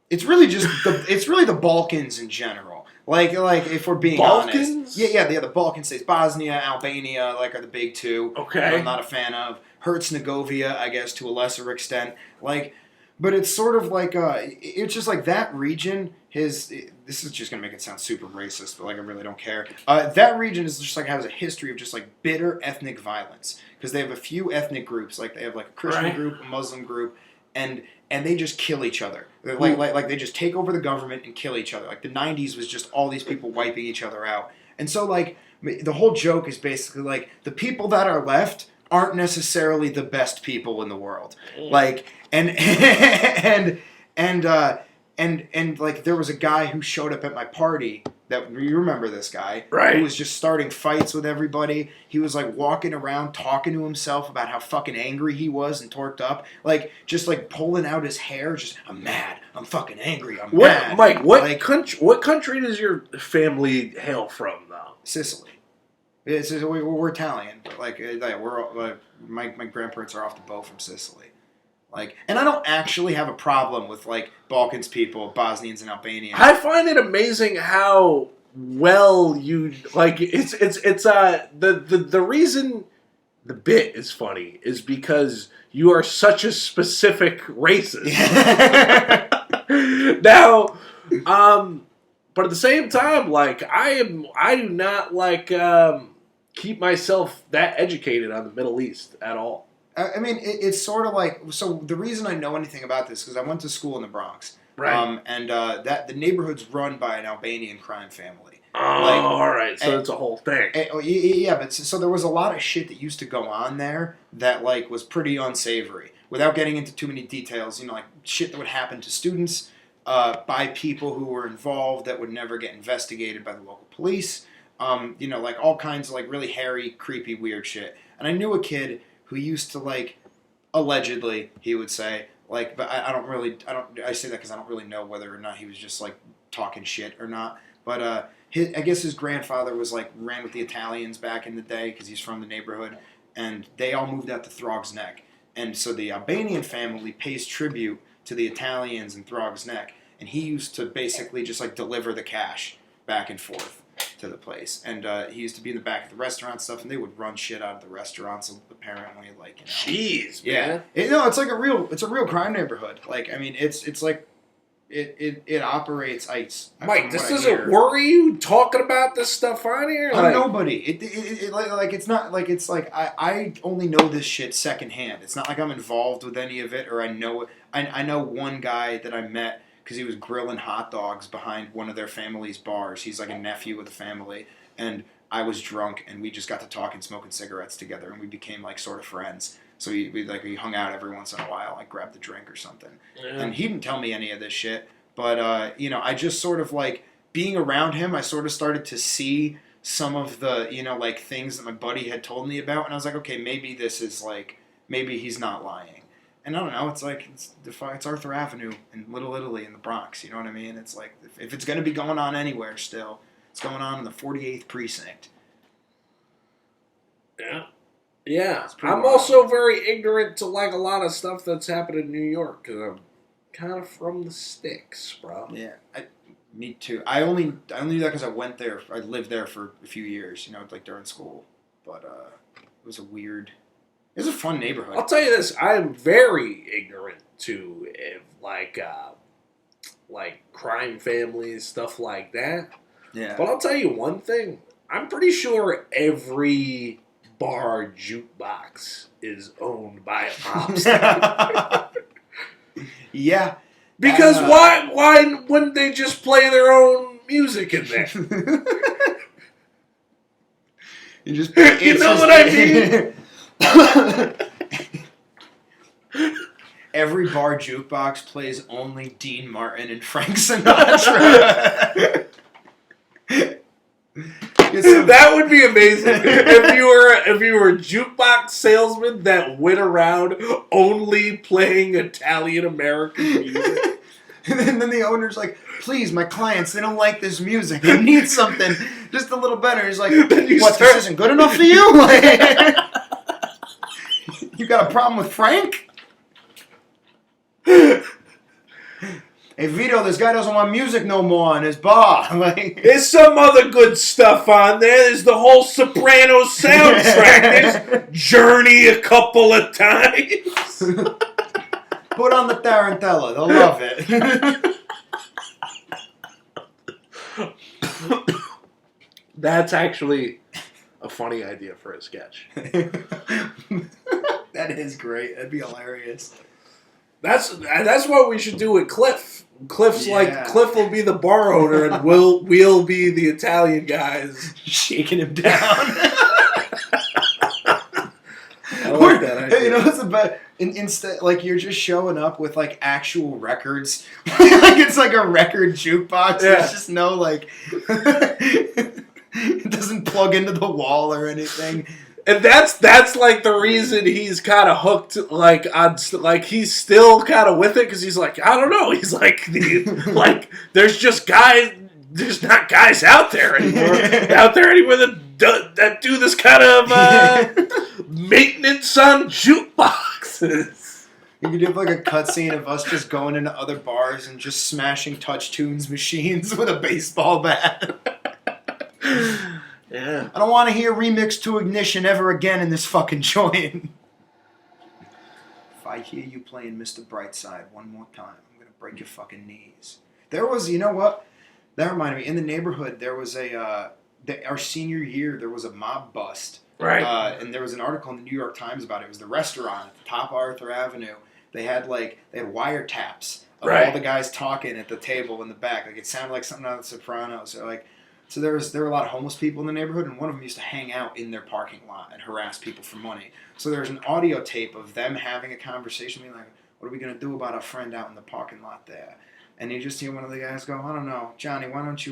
Speaker 2: it's really the Balkans in general. Like if we're being honest, yeah, the Balkan states, Bosnia, Albania, like are the big two.
Speaker 1: Okay,
Speaker 2: I'm not a fan of Herzegovina, I guess to a lesser extent. Like, but it's sort of like it's just like that region. This is just gonna make it sound super racist, but like I really don't care. That region is just like has a history of just like bitter ethnic violence because they have a few ethnic groups. Like they have like a Christian group, a Muslim group, and they just kill each other. Like they just take over the government and kill each other. Like the 90s was just all these people wiping each other out. And so like the whole joke is basically like the people that are left aren't necessarily the best people in the world. Like and like there was a guy who showed up at my party that you remember this guy,
Speaker 1: right?
Speaker 2: Who was just starting fights with everybody. He was like walking around talking to himself about how fucking angry he was and torqued up, like just like pulling out his hair. Just I'm mad. I'm fucking angry. I'm mad.
Speaker 1: Mike, what country does your family hail from, though?
Speaker 2: Sicily. We're Italian, but we're my grandparents are off the boat from Sicily. Like, and I don't actually have a problem with like Balkans people, Bosnians and Albanians.
Speaker 1: I find it amazing how well you like. It's the reason the bit is funny is because you are such a specific racist. Now, but at the same time, like I do not like keep myself that educated on the Middle East at all.
Speaker 2: I mean, it's sort of like, so the reason I know anything about this is because I went to school in the Bronx.
Speaker 1: Right.
Speaker 2: And that the neighborhood's run by an Albanian crime family.
Speaker 1: Oh, all right. So it's a whole thing.
Speaker 2: Yeah, but so there was a lot of shit that used to go on there that, like, was pretty unsavory. Without getting into too many details, like, shit that would happen to students by people who were involved that would never get investigated by the local police. Like, all kinds of, like, really hairy, creepy, weird shit. And I knew a kid who used to, like, allegedly, he would say, like, but I say that because I don't really know whether or not he was just, like, talking shit or not. But I guess his grandfather was, like, ran with the Italians back in the day because he's from the neighborhood, and they all moved out to Throg's Neck. And so the Albanian family pays tribute to the Italians in Throg's Neck, and he used to basically just, like, deliver the cash back and forth to the place, and he used to be in the back of the restaurant stuff, and they would run shit out of the restaurants. Apparently, like,
Speaker 1: jeez,
Speaker 2: yeah,
Speaker 1: man.
Speaker 2: It's like a real crime neighborhood. Like, I mean, it's like it operates.
Speaker 1: Mike, this doesn't worry you talking about this stuff on here.
Speaker 2: I'm nobody. It's not like it's like I only know this shit secondhand. It's not like I'm involved with any of it or I know it. I know one guy that I met because he was grilling hot dogs behind one of their family's bars. He's like a nephew of the family, and I was drunk, and we just got to talking, smoking cigarettes together, and we became like sort of friends. So we hung out every once in a while, like grabbed a drink or something. Yeah. And he didn't tell me any of this shit, but I just sort of like being around him. I sort of started to see some of the like things that my buddy had told me about, and I was like, okay, maybe this is like maybe he's not lying. And I don't know, it's like it's Arthur Avenue in Little Italy in the Bronx. You know what I mean? It's like if it's going to be going on anywhere, still, it's going on in the 48th precinct.
Speaker 1: Yeah. Yeah, I'm also very ignorant to like a lot of stuff that's happened in New York because I'm kind of from the sticks, bro.
Speaker 2: Yeah, me too. I only knew that because I went there. I lived there for a few years, like during school. But it was it was a fun neighborhood.
Speaker 1: I'll tell you this: I'm very ignorant to like crime families, stuff like that.
Speaker 2: Yeah.
Speaker 1: But I'll tell you one thing: I'm pretty sure every bar jukebox is owned by a mobster.
Speaker 2: Yeah.
Speaker 1: Because why wouldn't they just play their own music in there? You know what I
Speaker 2: mean? Every bar jukebox plays only Dean Martin and Frank Sinatra.
Speaker 1: That would be amazing if you were a jukebox salesman that went around only playing Italian American music.
Speaker 2: And then the owner's like, "Please, my clients, they don't like this music. They need something just a little better." He's like, "What? This isn't good enough for you? You got a problem with Frank?" Hey, Vito, this guy doesn't want music no more in his bar.
Speaker 1: There's some other good stuff on there. There's the whole Sopranos soundtrack. There's Journey a couple of times.
Speaker 2: Put on the Tarantella. They'll love it.
Speaker 1: That's actually a funny idea for a sketch.
Speaker 2: That is great. That'd be hilarious.
Speaker 1: That's what we should do with Cliff. Cliff will be the bar owner, and we'll be the Italian guys
Speaker 2: shaking him down.
Speaker 1: I like that idea.
Speaker 2: It's about instead like you're just showing up with like actual records, like it's like a record jukebox. Yeah. There's just no like, it doesn't plug into the wall or anything.
Speaker 1: And that's like the reason he's kind of hooked, like on like he's still kind of with it because he's like, I don't know, he's like there's not guys out there anymore that do this kind of maintenance on jukeboxes.
Speaker 2: You could do like a cutscene of us just going into other bars and just smashing Touch Tunes machines with a baseball bat.
Speaker 1: Yeah.
Speaker 2: I don't want to hear Remix to Ignition ever again in this fucking joint. If I hear you playing Mr. Brightside one more time, I'm going to break your fucking knees. There was, you know what? That reminded me, in the neighborhood, there was our senior year, there was a mob bust.
Speaker 1: Right.
Speaker 2: And there was an article in the New York Times about it. It was the restaurant at the top of Arthur Avenue. They had wiretaps of all the guys talking at the table in the back. Like, it sounded like something out of The Sopranos. So there were a lot of homeless people in the neighborhood, and one of them used to hang out in their parking lot and harass people for money. So there was an audio tape of them having a conversation, being like, "What are we gonna do about our friend out in the parking lot there?" And you just hear one of the guys go, "I don't know, Johnny. Why don't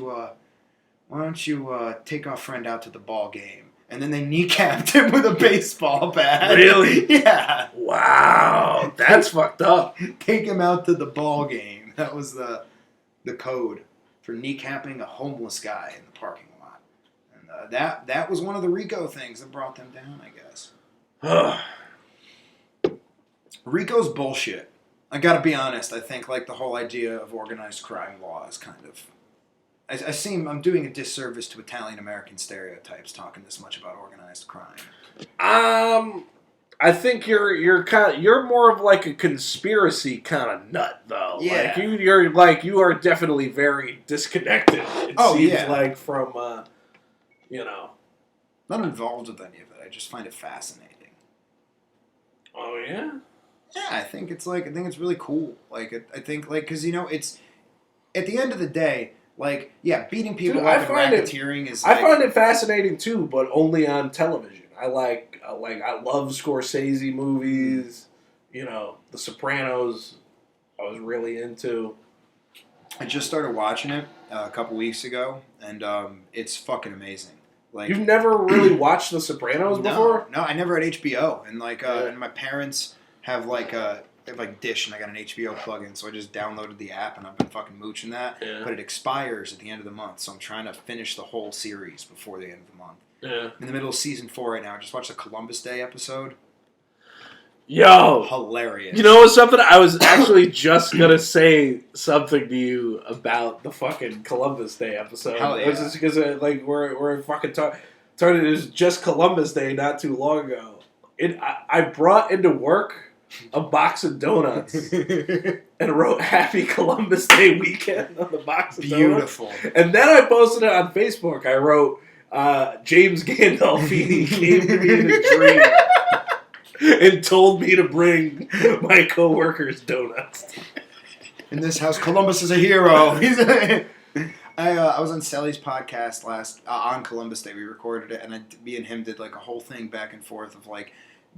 Speaker 2: you take our friend out to the ball game?" And then they kneecapped him with a baseball bat.
Speaker 1: Really?
Speaker 2: Yeah.
Speaker 1: Wow, that's fucked up.
Speaker 2: Take him out to the ball game. That was the code for kneecapping a homeless guy in the parking lot. And that was one of the RICO things that brought them down, I guess. RICO's bullshit. I gotta be honest. I think like the whole idea of organized crime law is kind of... I'm doing a disservice to Italian American stereotypes talking this much about organized crime.
Speaker 1: I think you're more of like a conspiracy kind of nut though.
Speaker 2: Yeah.
Speaker 1: Like you are definitely very disconnected. It seems like from
Speaker 2: not involved with any of it. I just find it fascinating.
Speaker 1: Oh yeah.
Speaker 2: Yeah, I think it's really cool. Like I think like because it's at the end of the day. Like, yeah, beating people up and racketeering is.
Speaker 1: I find it fascinating too, but only on television. I love Scorsese movies. The Sopranos. I was really into.
Speaker 2: I just started watching it a couple weeks ago, and it's fucking amazing. Like,
Speaker 1: you've never really watched The Sopranos before?
Speaker 2: No, I never had HBO, and and my parents have they have Dish, and I got an HBO plugin, so I just downloaded the app, and I've been fucking mooching that. Yeah. But it expires at the end of the month, so I'm trying to finish the whole series before the end of the month.
Speaker 1: Yeah.
Speaker 2: I'm in the middle of season 4 right now. I just watched the Columbus Day episode.
Speaker 1: Yo!
Speaker 2: Hilarious.
Speaker 1: You know something? I was actually just gonna say something to you about the fucking Columbus Day episode.
Speaker 2: Hell yeah.
Speaker 1: Just because we're fucking talking. It was just Columbus Day not too long ago. I brought into work a box of donuts and wrote Happy Columbus Day weekend on the box of donuts.
Speaker 2: Beautiful.
Speaker 1: And then I posted it on Facebook. I wrote, James Gandolfini came to me in a dream and told me to bring my coworkers donuts.
Speaker 2: In this house, Columbus is a hero. I was on Sally's podcast on Columbus Day. We recorded it, and me and him did a whole thing back and forth of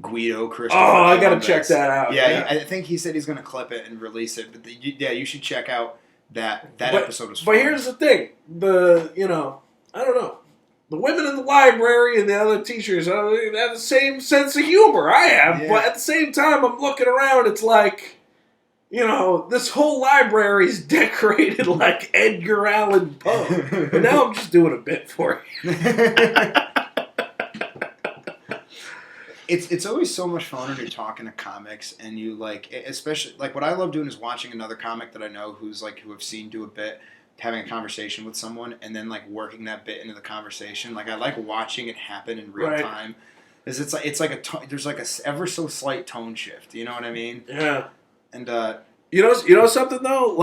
Speaker 2: Guido, Christopher.
Speaker 1: Oh, I gotta check that out.
Speaker 2: Yeah, I think he said he's gonna clip it and release it. But you should check out that episode. Was fun.
Speaker 1: But here's the thing: I don't know. The women in the library and the other teachers they have the same sense of humor I have, but at the same time, I'm looking around. It's like, this whole library is decorated like Edgar Allan Poe, and now I'm just doing a bit for you.
Speaker 2: It's always so much fun when you're talking to comics and you especially what I love doing is watching another comic that I know who I've seen do a bit, having a conversation with someone and then working that bit into the conversation. I like watching it happen in real time. Because there's a ever so slight tone shift. You know what I mean?
Speaker 1: Yeah.
Speaker 2: And
Speaker 1: you know something though,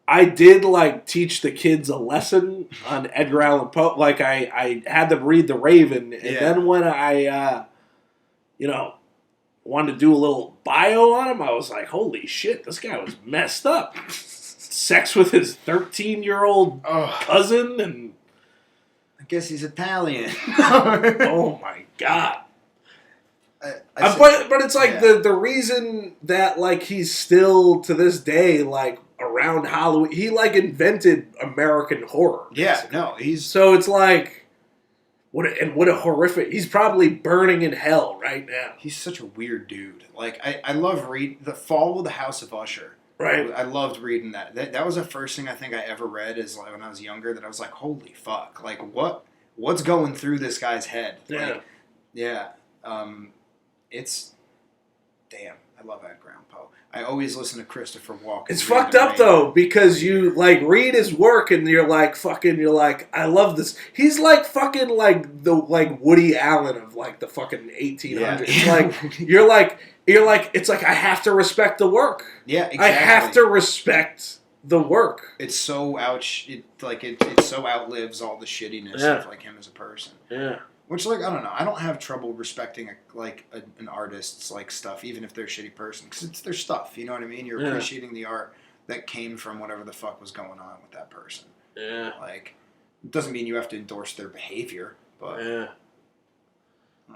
Speaker 1: I did teach the kids a lesson on Edgar Allan Poe. I had them read The Raven, and then when I wanted to do a little bio on him, I was like, holy shit, this guy was messed up. Sex with his 13-year-old cousin, and
Speaker 2: I guess he's Italian.
Speaker 1: Oh my god. But it's the reason that he's still to this day around Halloween, he invented American horror.
Speaker 2: Yeah, no,
Speaker 1: so it's what a horrific. He's probably burning in hell right now.
Speaker 2: He's such a weird dude. I love reading The Fall of the House of Usher.
Speaker 1: Right.
Speaker 2: I loved reading that. That was the first thing I think I ever read is when I was younger that I was like, holy fuck. What's going through this guy's head?
Speaker 1: Yeah.
Speaker 2: It's damn. I love Edgar Allan Poe. I always listen to Christopher Walken.
Speaker 1: It's fucked up though because you read his work and you're I love this. He's fucking the Woody Allen of the fucking 1800s. Yeah. You're it's I have to respect the work.
Speaker 2: Yeah, exactly.
Speaker 1: I have to respect the work.
Speaker 2: It's so it so outlives all the shittiness of him as a person.
Speaker 1: Yeah.
Speaker 2: Which, I don't know. I don't have trouble respecting an artist's stuff, even if they're a shitty person, because it's their stuff. You know what I mean? You're appreciating the art that came from whatever the fuck was going on with that person.
Speaker 1: Yeah.
Speaker 2: It doesn't mean you have to endorse their behavior, but
Speaker 1: yeah.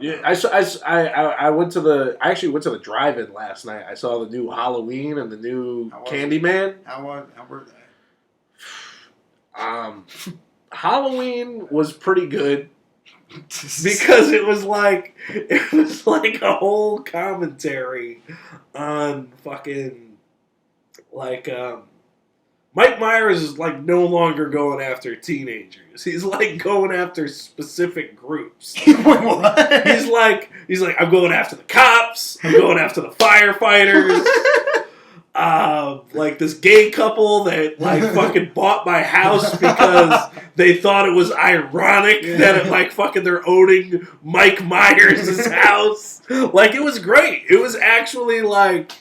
Speaker 1: I went to the drive-in last night. I saw the new Halloween and the new Candyman.
Speaker 2: How were they?
Speaker 1: Halloween was pretty good. Because it was a whole commentary on fucking Mike Myers is no longer going after teenagers. He's going after specific groups.
Speaker 2: What?
Speaker 1: He's I'm going after the cops. I'm going after the firefighters. like this gay couple that like fucking bought my house because they thought it was ironic that it, like fucking they're owning Mike Myers' house. Like it was great. It was actually like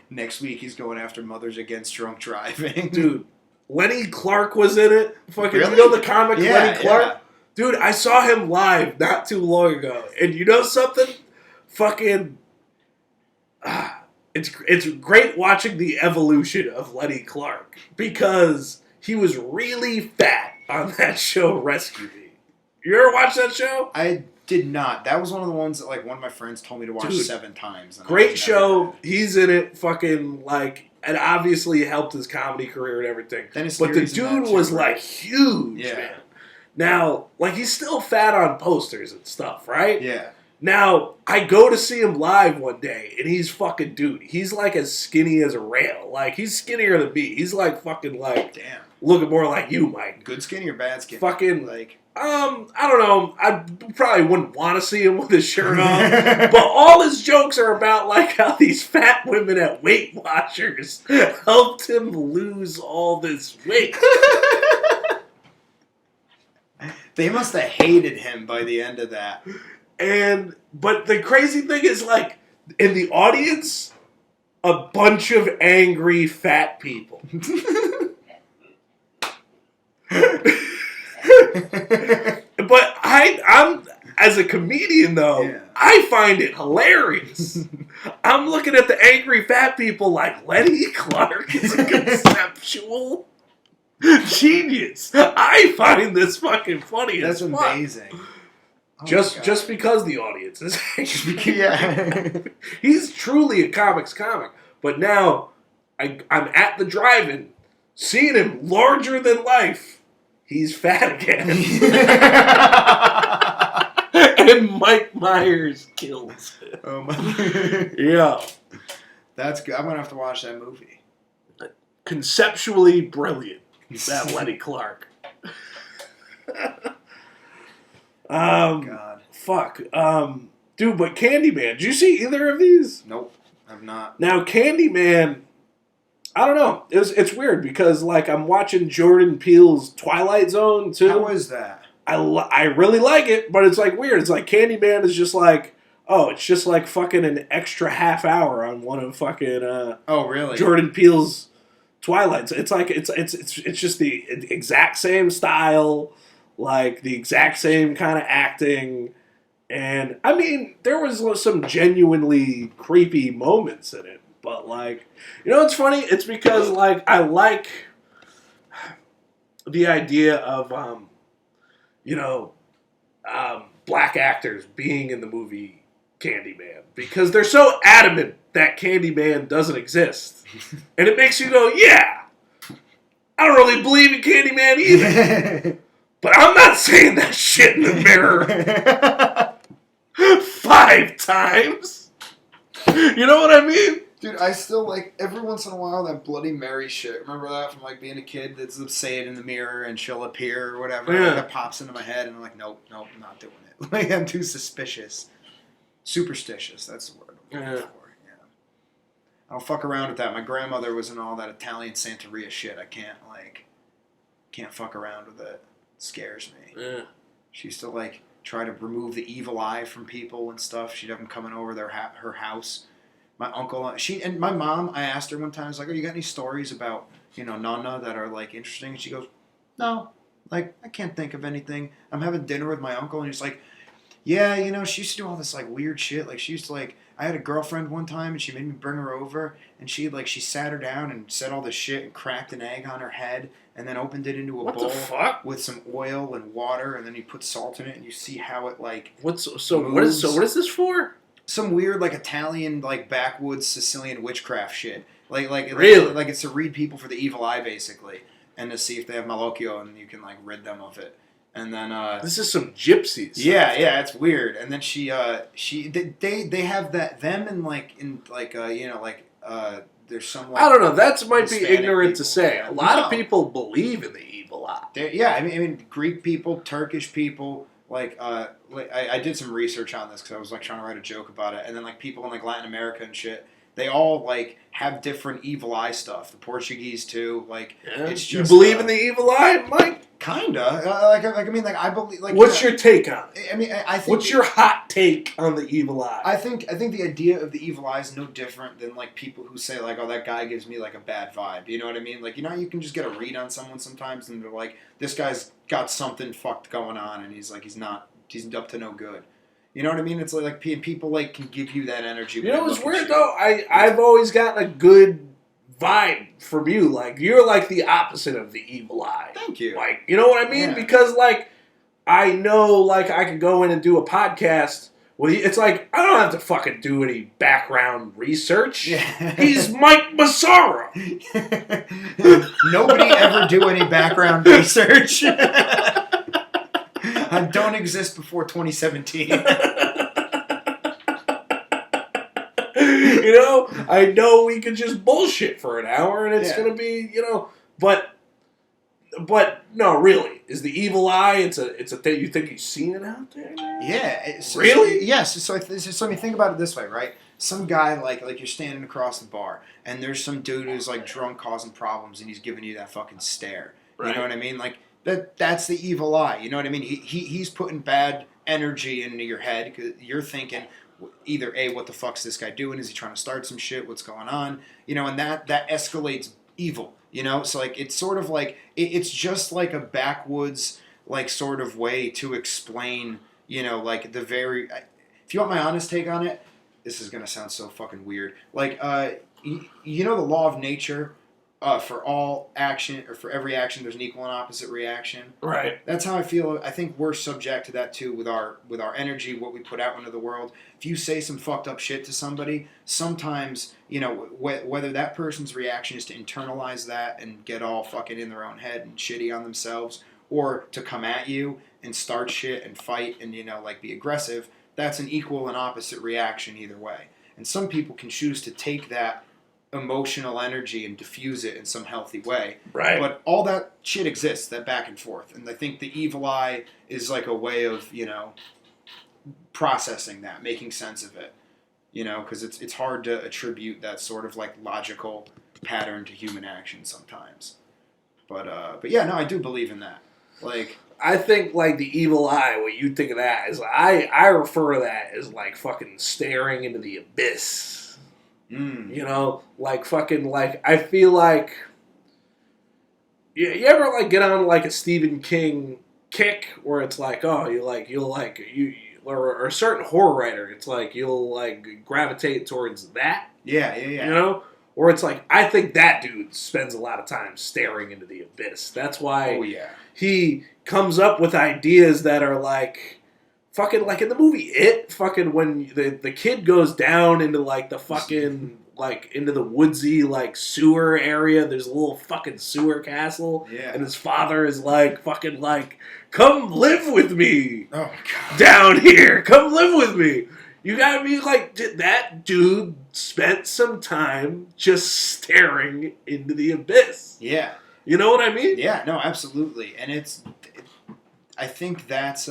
Speaker 2: next week he's going after mothers against drunk driving.
Speaker 1: Dude, Lenny Clark was in it. Fucking
Speaker 2: really?
Speaker 1: You know the comic Lenny Clark?
Speaker 2: Yeah.
Speaker 1: Dude, I saw him live not too long ago. And you know something? Fucking it's great watching the evolution of Lenny Clark because he was really fat on that show Rescue Me. You ever watch that show?
Speaker 2: I did not. That was one of the ones that like one of my friends told me to watch 7 times.
Speaker 1: Great show. He's in it. Fucking like, and obviously helped his comedy career and everything. But the dude was like huge, man. Now, like he's still fat on posters and stuff, right?
Speaker 2: Yeah.
Speaker 1: Now, I go to see him live one day, and he's fucking dude. He's like as skinny as a rail. Like, he's skinnier than me. He's like fucking like,
Speaker 2: damn,
Speaker 1: looking more like you, Mike.
Speaker 2: Good skinny or bad skinny?
Speaker 1: Fucking,
Speaker 2: like,
Speaker 1: I don't know. I probably wouldn't want to see him with his shirt on. But all his jokes are about like how these fat women at Weight Watchers helped him lose all this weight.
Speaker 2: They must have hated him by the end of that.
Speaker 1: But the crazy thing is, like, in the audience, a bunch of angry fat people. But I'm as a comedian, though, I find it hilarious. I'm looking at the angry fat people like Lenny Clark is a conceptual genius. I find this fucking funny.
Speaker 2: That's
Speaker 1: as fuck.
Speaker 2: amazing.
Speaker 1: Oh just because the audience is angry.
Speaker 2: Yeah.
Speaker 1: He's truly a comics comic. But now I'm at the drive-in, seeing him larger than life. He's fat again. And Mike Myers kills him.
Speaker 2: Oh my.
Speaker 1: Yeah.
Speaker 2: That's good. I'm going to have to watch that movie.
Speaker 1: Conceptually brilliant. That Lenny Clark.
Speaker 2: God.
Speaker 1: Fuck. Dude, but Candyman, did you see either of these?
Speaker 2: Nope, I've not.
Speaker 1: Now, Candyman, I don't know. It's weird because, like, I'm watching Jordan Peele's Twilight Zone, too.
Speaker 2: How is that?
Speaker 1: I really like it, but it's, like, weird. It's like Candyman is just like, it's just like fucking an extra half hour on one of fucking
Speaker 2: oh, really?
Speaker 1: Jordan Peele's Twilight. It's like, it's just the exact same style, like the exact same kind of acting, and I mean there was some genuinely creepy moments in it, but like, you know, it's funny. It's because like I like the idea of black actors being in the movie Candyman because they're so adamant that Candyman doesn't exist, and it makes you go, yeah, I don't really believe in Candyman either. But I'm not saying that shit in the mirror 5 times. You know what I mean?
Speaker 2: Dude, I still like, every once in a while, that Bloody Mary shit. Remember that from like being a kid? That's say it in the mirror and she'll appear or whatever.
Speaker 1: Yeah.
Speaker 2: Like, that pops into my head and I'm like, nope, I'm not doing it. Like, I'm too suspicious. Superstitious, that's the word I'm looking for. Yeah. I don't fuck around with that. My grandmother was in all that Italian Santeria shit. I can't fuck around with it. Scares me.
Speaker 1: Yeah.
Speaker 2: She used to like try to remove the evil eye from people and stuff. She'd have them coming over her house. My uncle, and my mom, I asked her one time, I was like, "Oh, you got any stories about, Nana that are like interesting?" And she goes, "No, like I can't think of anything." I'm having dinner with my uncle, and he's like, "Yeah, she used to do all this like weird shit. Like she used to like, I had a girlfriend one time, and she made me bring her over, and she sat her down and said all this shit and cracked an egg on her head." And then opened it into a bowl with some oil and water, and then you put salt in it, and you see how it like.
Speaker 1: What is this for?
Speaker 2: Some weird like Italian like backwoods Sicilian witchcraft shit. Like
Speaker 1: really?
Speaker 2: Like it's to read people for the evil eye basically, and to see if they have malocchio, and you can like rid them of it. And then
Speaker 1: this is some gypsies.
Speaker 2: Yeah, it's weird. And then they have them there's some like,
Speaker 1: I don't know. That might be
Speaker 2: Hispanic
Speaker 1: ignorant
Speaker 2: people.
Speaker 1: to say. A lot of people believe in the evil eye.
Speaker 2: I mean Greek people, Turkish people. I did some research on this because I was like trying to write a joke about it, and then like people in like Latin America and shit, they all like have different evil eye stuff. The Portuguese too. Like it's just
Speaker 1: you believe in the evil eye, Mike?
Speaker 2: Kinda. I believe. Like,
Speaker 1: what's your take on it?
Speaker 2: I mean, I think.
Speaker 1: What's your hot take on the evil eye?
Speaker 2: I think the idea of the evil eye is no different than like people who say like, oh, that guy gives me like a bad vibe. You know what I mean? Like, you know, you can just get a read on someone sometimes, and they're like, this guy's got something fucked going on, and he's up to no good. You know what I mean? It's like people like can give you that energy.
Speaker 1: You know what's weird though? I've always gotten a good vibe from you. Like, you're like the opposite of the evil eye.
Speaker 2: Thank you.
Speaker 1: Like, you know what I mean?
Speaker 2: Yeah.
Speaker 1: Because like, I know like I could go in and do a podcast. Well, it's like I don't have to fucking do any background research.
Speaker 2: Yeah.
Speaker 1: He's Mike Massaro.
Speaker 2: Nobody ever do any background research. I don't exist before 2017.
Speaker 1: You know, I know we could just bullshit for an hour and it's gonna be, you know, but no, really, is the evil eye? It's a thing. You think you've seen it out there?
Speaker 2: Yeah.
Speaker 1: Really?
Speaker 2: Yes. So I mean, think about it this way, right? Some guy like you're standing across the bar, and there's some dude who's like drunk, causing problems, and he's giving you that fucking stare. Right. You know what I mean? Like that's the evil eye. You know what I mean? He's putting bad energy into your head because you're thinking either A, what the fuck's this guy doing? Is he trying to start some shit? What's going on? You know, and that escalates evil. You know, so like it's sort of like it's just like a backwoods like sort of way to explain. You know, like the very. If you want my honest take on it, this is gonna sound so fucking weird. Like, you know, the law of nature. For all action, or for every action, there's an equal and opposite reaction.
Speaker 1: Right.
Speaker 2: That's how I feel. I think we're subject to that too with our energy, what we put out into the world. If you say some fucked up shit to somebody, sometimes, you know, whether that person's reaction is to internalize that and get all fucking in their own head and shitty on themselves, or to come at you and start shit and fight and, you know, like be aggressive, that's an equal and opposite reaction either way. And some people can choose to take that emotional energy and diffuse it in some healthy way.
Speaker 1: Right.
Speaker 2: But all that shit exists, that back and forth. And I think the evil eye is like a way of, you know, processing that, making sense of it. You know, because it's hard to attribute that sort of like logical pattern to human action sometimes. But yeah, no, I do believe in that. Like,
Speaker 1: I think like the evil eye, what you think of that is I refer to that as like fucking staring into the abyss. You know, like fucking like I feel like you ever like get on like a Stephen King kick where it's like, oh, or a certain horror writer, it's like you'll like gravitate towards that.
Speaker 2: Yeah.
Speaker 1: You know, or it's like I think that dude spends a lot of time staring into the abyss. That's why he comes up with ideas that are like. Fucking like in the movie It, fucking when the kid goes down into like the fucking like into the woodsy like sewer area, there's a little fucking sewer castle, and his father is like fucking like, come live with me,
Speaker 2: oh my God,
Speaker 1: down here, come live with me. You gotta be like, that dude spent some time just staring into the abyss.
Speaker 2: Yeah,
Speaker 1: you know what I mean?
Speaker 2: Yeah, no, absolutely, and I think that's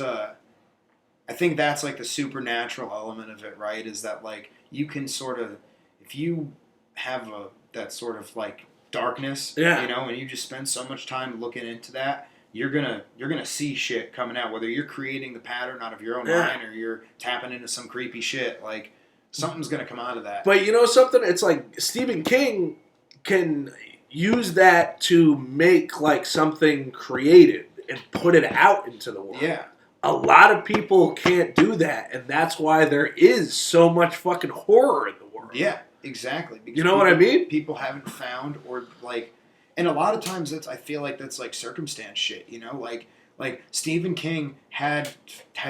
Speaker 2: like the supernatural element of it, right? Is that like you can sort of, if you have that sort of like darkness, you know, and you just spend so much time looking into that, you're gonna see shit coming out. Whether you're creating the pattern out of your own mind or you're tapping into some creepy shit, like something's gonna come out of that.
Speaker 1: But you know something? It's like Stephen King can use that to make like something creative and put it out into the world.
Speaker 2: Yeah.
Speaker 1: A lot of people can't do that, and that's why there is so much fucking horror in the world.
Speaker 2: Yeah, exactly.
Speaker 1: Because you know what I mean?
Speaker 2: People haven't found, or like, and a lot of times I feel like that's like circumstance shit. You know, like Stephen King had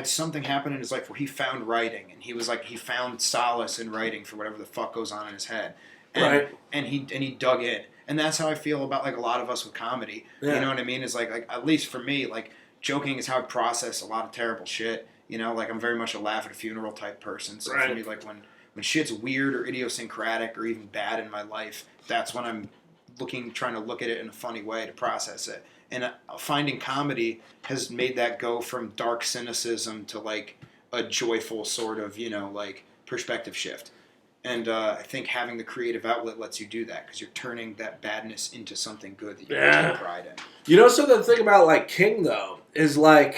Speaker 2: something happen in his life where he found writing, and he was like he found solace in writing for whatever the fuck goes on in his head, and he dug in, and that's how I feel about like a lot of us with comedy. Yeah. You know what I mean? Is like at least for me, like. Joking is how I process a lot of terrible shit. You know, like I'm very much a laugh at a funeral type person. So for me, like when shit's weird or idiosyncratic or even bad in my life, that's when I'm trying to look at it in a funny way to process it. And finding comedy has made that go from dark cynicism to like a joyful sort of, you know, like perspective shift. And I think having the creative outlet lets you do that because you're turning that badness into something good that you can take pride in.
Speaker 1: You know, so the thing about, like, King, though, is, like,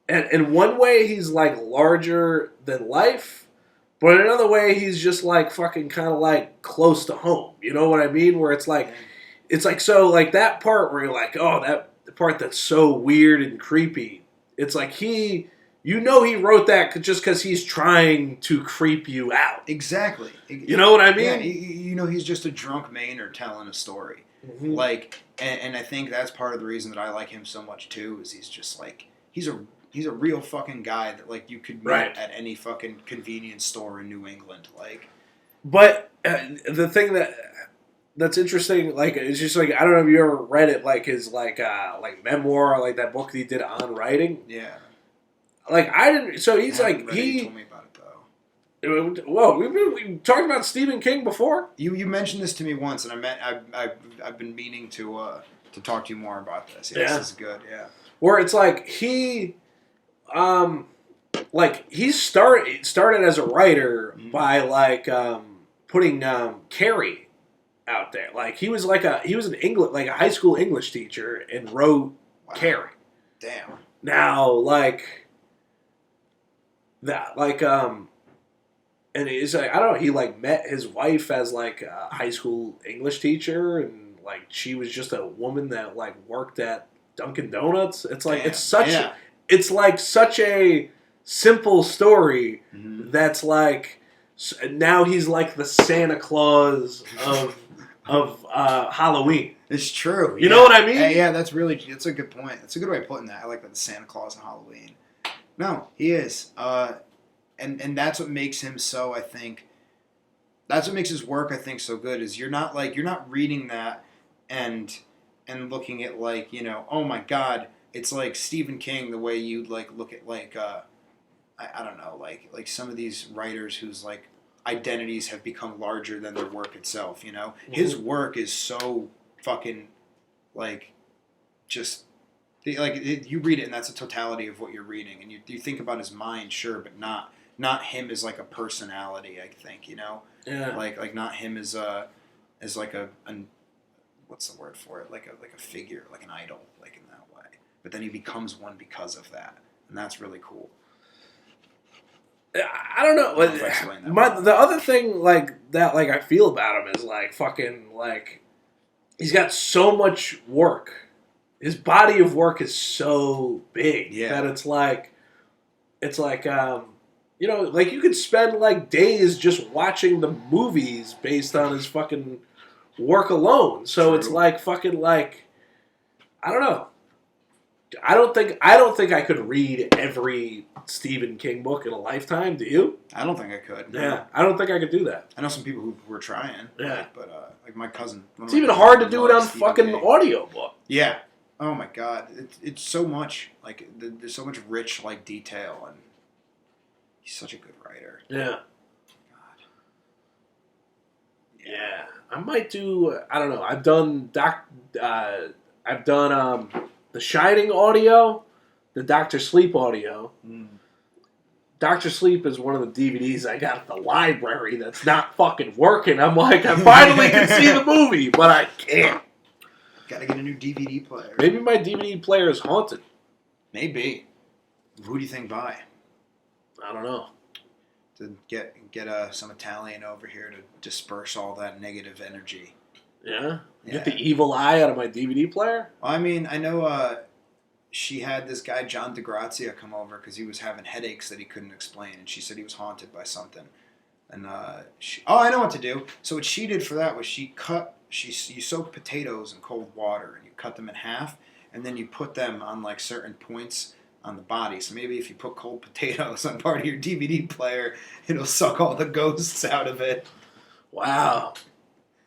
Speaker 1: and in one way he's, like, larger than life, but in another way he's just, like, fucking kind of, like, close to home. You know what I mean? Where it's like, so, like, that part where you're like, oh, the part that's so weird and creepy, it's like you know he wrote that just because he's trying to creep you out.
Speaker 2: Exactly.
Speaker 1: You know what I mean?
Speaker 2: Yeah, you know, he's just a drunk Maynard telling a story. Mm-hmm. Like, and I think that's part of the reason that I like him so much, too, is he's just, like, he's a real fucking guy that, like, you could meet at any fucking convenience store in New England. Like,
Speaker 1: but the thing that's interesting, like, it's just, like, I don't know if you ever read it, like, his, like memoir, like, that book that he did on writing.
Speaker 2: Yeah.
Speaker 1: Like, I didn't... So he's like...
Speaker 2: He told me about it, though.
Speaker 1: Whoa, we talked about Stephen King before?
Speaker 2: You mentioned this to me once, and I've been meaning to talk to you more about this. Yeah, this is good, yeah.
Speaker 1: Where it's like, he started as a writer by, like, putting Carrie out there. Like, he was an high school English teacher and wrote Carrie.
Speaker 2: Damn.
Speaker 1: Now, like... That, like, and he's like, I don't know, he, like, met his wife as, like, a high school English teacher, and, like, she was just a woman that, like, worked at Dunkin' Donuts. It's like, it's like such a simple story that's, like, now he's, like, the Santa Claus of Halloween.
Speaker 2: It's true.
Speaker 1: You know what I mean?
Speaker 2: Yeah, that's a good point. That's a good way of putting that. I like that, the Santa Claus of Halloween. No, he is. And that's what makes him so, I think, that's what makes his work, I think, so good, is you're not reading that and looking at, like, you know, oh my God, it's like Stephen King, the way you'd, like, look at, like, I don't know, like some of these writers whose, like, identities have become larger than their work itself, you know? Mm-hmm. His work is so fucking, like, just... Like, you read it, and that's the totality of what you're reading. And you think about his mind, sure, but not him as, like, a personality, I think, you know?
Speaker 1: Yeah.
Speaker 2: Like not him as like a what's the word for it? Like a figure, like an idol, like in that way. But then he becomes one because of that. And that's really cool.
Speaker 1: I don't know. The other thing, like, that, like, I feel about him is, like, fucking, like, he's got so much work. His body of work is so big that it's like, you know, like, you could spend, like, days just watching the movies based on his fucking work alone. So True. It's like fucking, like, I don't know. I don't think I could read every Stephen King book in a lifetime. Do you?
Speaker 2: I don't think I could. No.
Speaker 1: Yeah, I don't think I could do that.
Speaker 2: I know some people who were trying.
Speaker 1: Yeah,
Speaker 2: like my cousin.
Speaker 1: It's even hard to do it on fucking audiobook.
Speaker 2: Yeah. Oh my God, it's so much, like, there's so much rich, like, detail, and he's such a good writer.
Speaker 1: Yeah. God. Yeah, I might do. I don't know. I've done The Shining audio, the Dr. Sleep audio. Dr. Sleep is one of the DVDs I got at the library that's not fucking working. I'm like, I finally can see the movie, but I can't.
Speaker 2: Gotta get a new DVD player.
Speaker 1: Maybe my DVD player is haunted.
Speaker 2: Maybe. Who do you think by?
Speaker 1: I don't know.
Speaker 2: To get some Italian over here to disperse all that negative energy.
Speaker 1: Yeah? Get the evil eye out of my DVD player?
Speaker 2: Well, I mean, I know she had this guy, John DeGrazia, come over because he was having headaches that he couldn't explain, and she said he was haunted by something. And I know what to do. So what she did for that was you soak potatoes in cold water and you cut them in half, and then you put them on, like, certain points on the body. So maybe if you put cold potatoes on part of your DVD player, it'll suck all the ghosts out of it.
Speaker 1: Wow.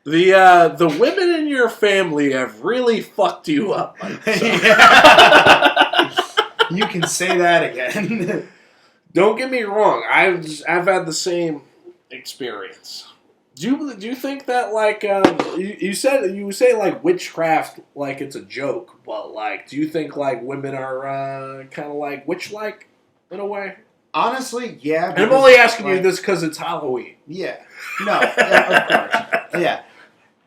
Speaker 1: The women in your family have really fucked you up.
Speaker 2: You can say that again.
Speaker 1: Don't get me wrong. I've had the same experience. Do you think that, like, you say like witchcraft, like, it's a joke, but, like, do you think, like, women are kind of like witch-like in a way?
Speaker 2: Honestly, yeah.
Speaker 1: And I'm only asking you this because it's Halloween.
Speaker 2: Yeah. No, of course. Yeah.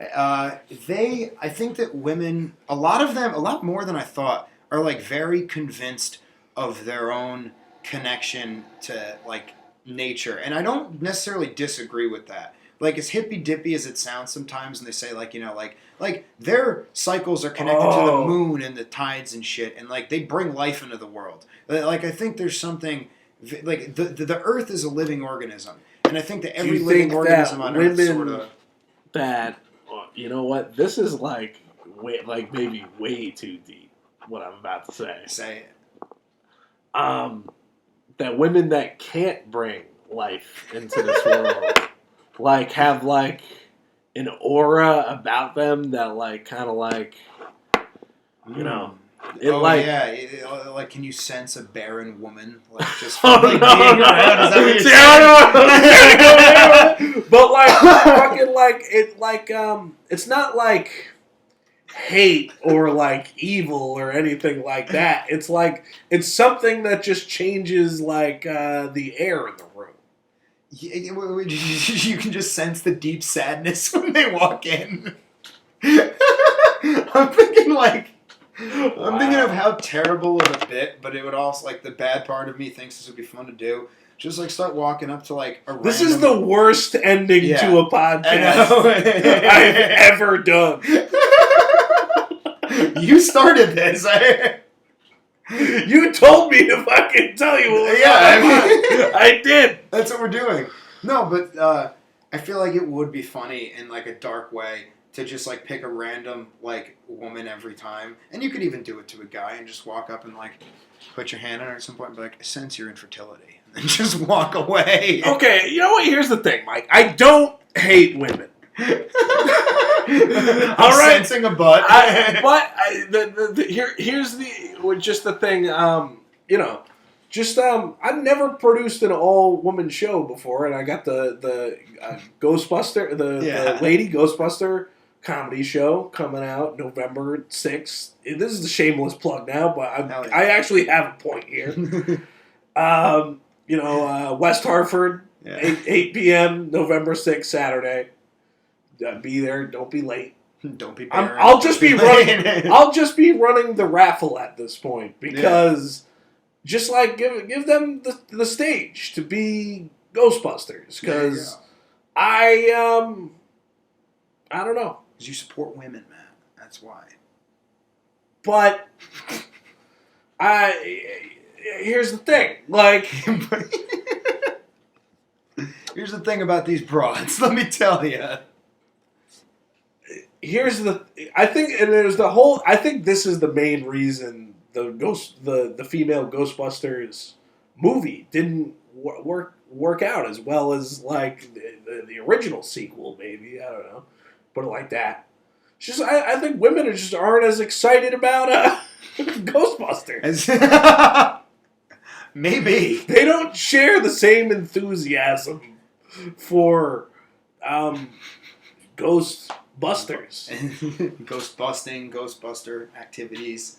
Speaker 2: I think that women, a lot of them, a lot more than I thought, are like very convinced of their own connection to like nature. And I don't necessarily disagree with that. Like, as hippy-dippy as it sounds sometimes, and they say, like, you know, like their cycles are connected to the moon and the tides and shit, and, like, they bring life into the world. Like, I think there's something, like, the Earth is a living organism, and I think that every living organism on Earth sort of...
Speaker 1: You know what? This is, like maybe way too deep, what I'm about to say.
Speaker 2: Say it.
Speaker 1: That women that can't bring life into this world... like, have, like, an aura about them that, like, kind of, like, you know.
Speaker 2: Like, can you sense a barren woman? Like, just being around? Is
Speaker 1: that what you're saying? But, like, fucking, like, it's not, like, hate or, like, evil or anything like that. It's, like, it's something that just changes, like, the air in the room.
Speaker 2: You can just sense the deep sadness when they walk in. I'm thinking of how terrible of a bit, but it would also, like, the bad part of me thinks this would be fun to do. Just, like, start walking up to, like, a
Speaker 1: This is the worst ending to a podcast I've ever done.
Speaker 2: You started this.
Speaker 1: You told me to fucking tell you what was I did.
Speaker 2: That's what we're doing. No, but I feel like it would be funny in, like, a dark way to just, like, pick a random, like, woman every time. And you could even do it to a guy and just walk up and, like, put your hand on her at some point and be like, I sense your infertility. And then just walk away.
Speaker 1: Okay, you know what? Here's the thing, Mike. I don't hate women.
Speaker 2: All right, sensing a butt.
Speaker 1: Here's the thing. You know, I've never produced an all-woman show before, and I got the Ghostbuster, the Lady Ghostbuster comedy show coming out November 6th. This is a shameless plug now, but I actually have a point here. You know, West Hartford, 8 p.m. November 6th, Saturday. Be there. Don't be late.
Speaker 2: Don't be.
Speaker 1: I'll just be running. I'll just be running the raffle at this point because, just like give them the stage to be Ghostbusters because I don't know.
Speaker 2: Because you support women, man. That's why.
Speaker 1: But here's the thing. Like,
Speaker 2: here's the thing about these broads. Let me tell you.
Speaker 1: I think this is the main reason the female Ghostbusters movie didn't work out as well as, like, the original sequel, maybe. I don't know. Put it like that. It's just I think women aren't as excited about Ghostbusters.
Speaker 2: Maybe.
Speaker 1: They don't share the same enthusiasm for Ghostbusters.
Speaker 2: Ghostbuster activities.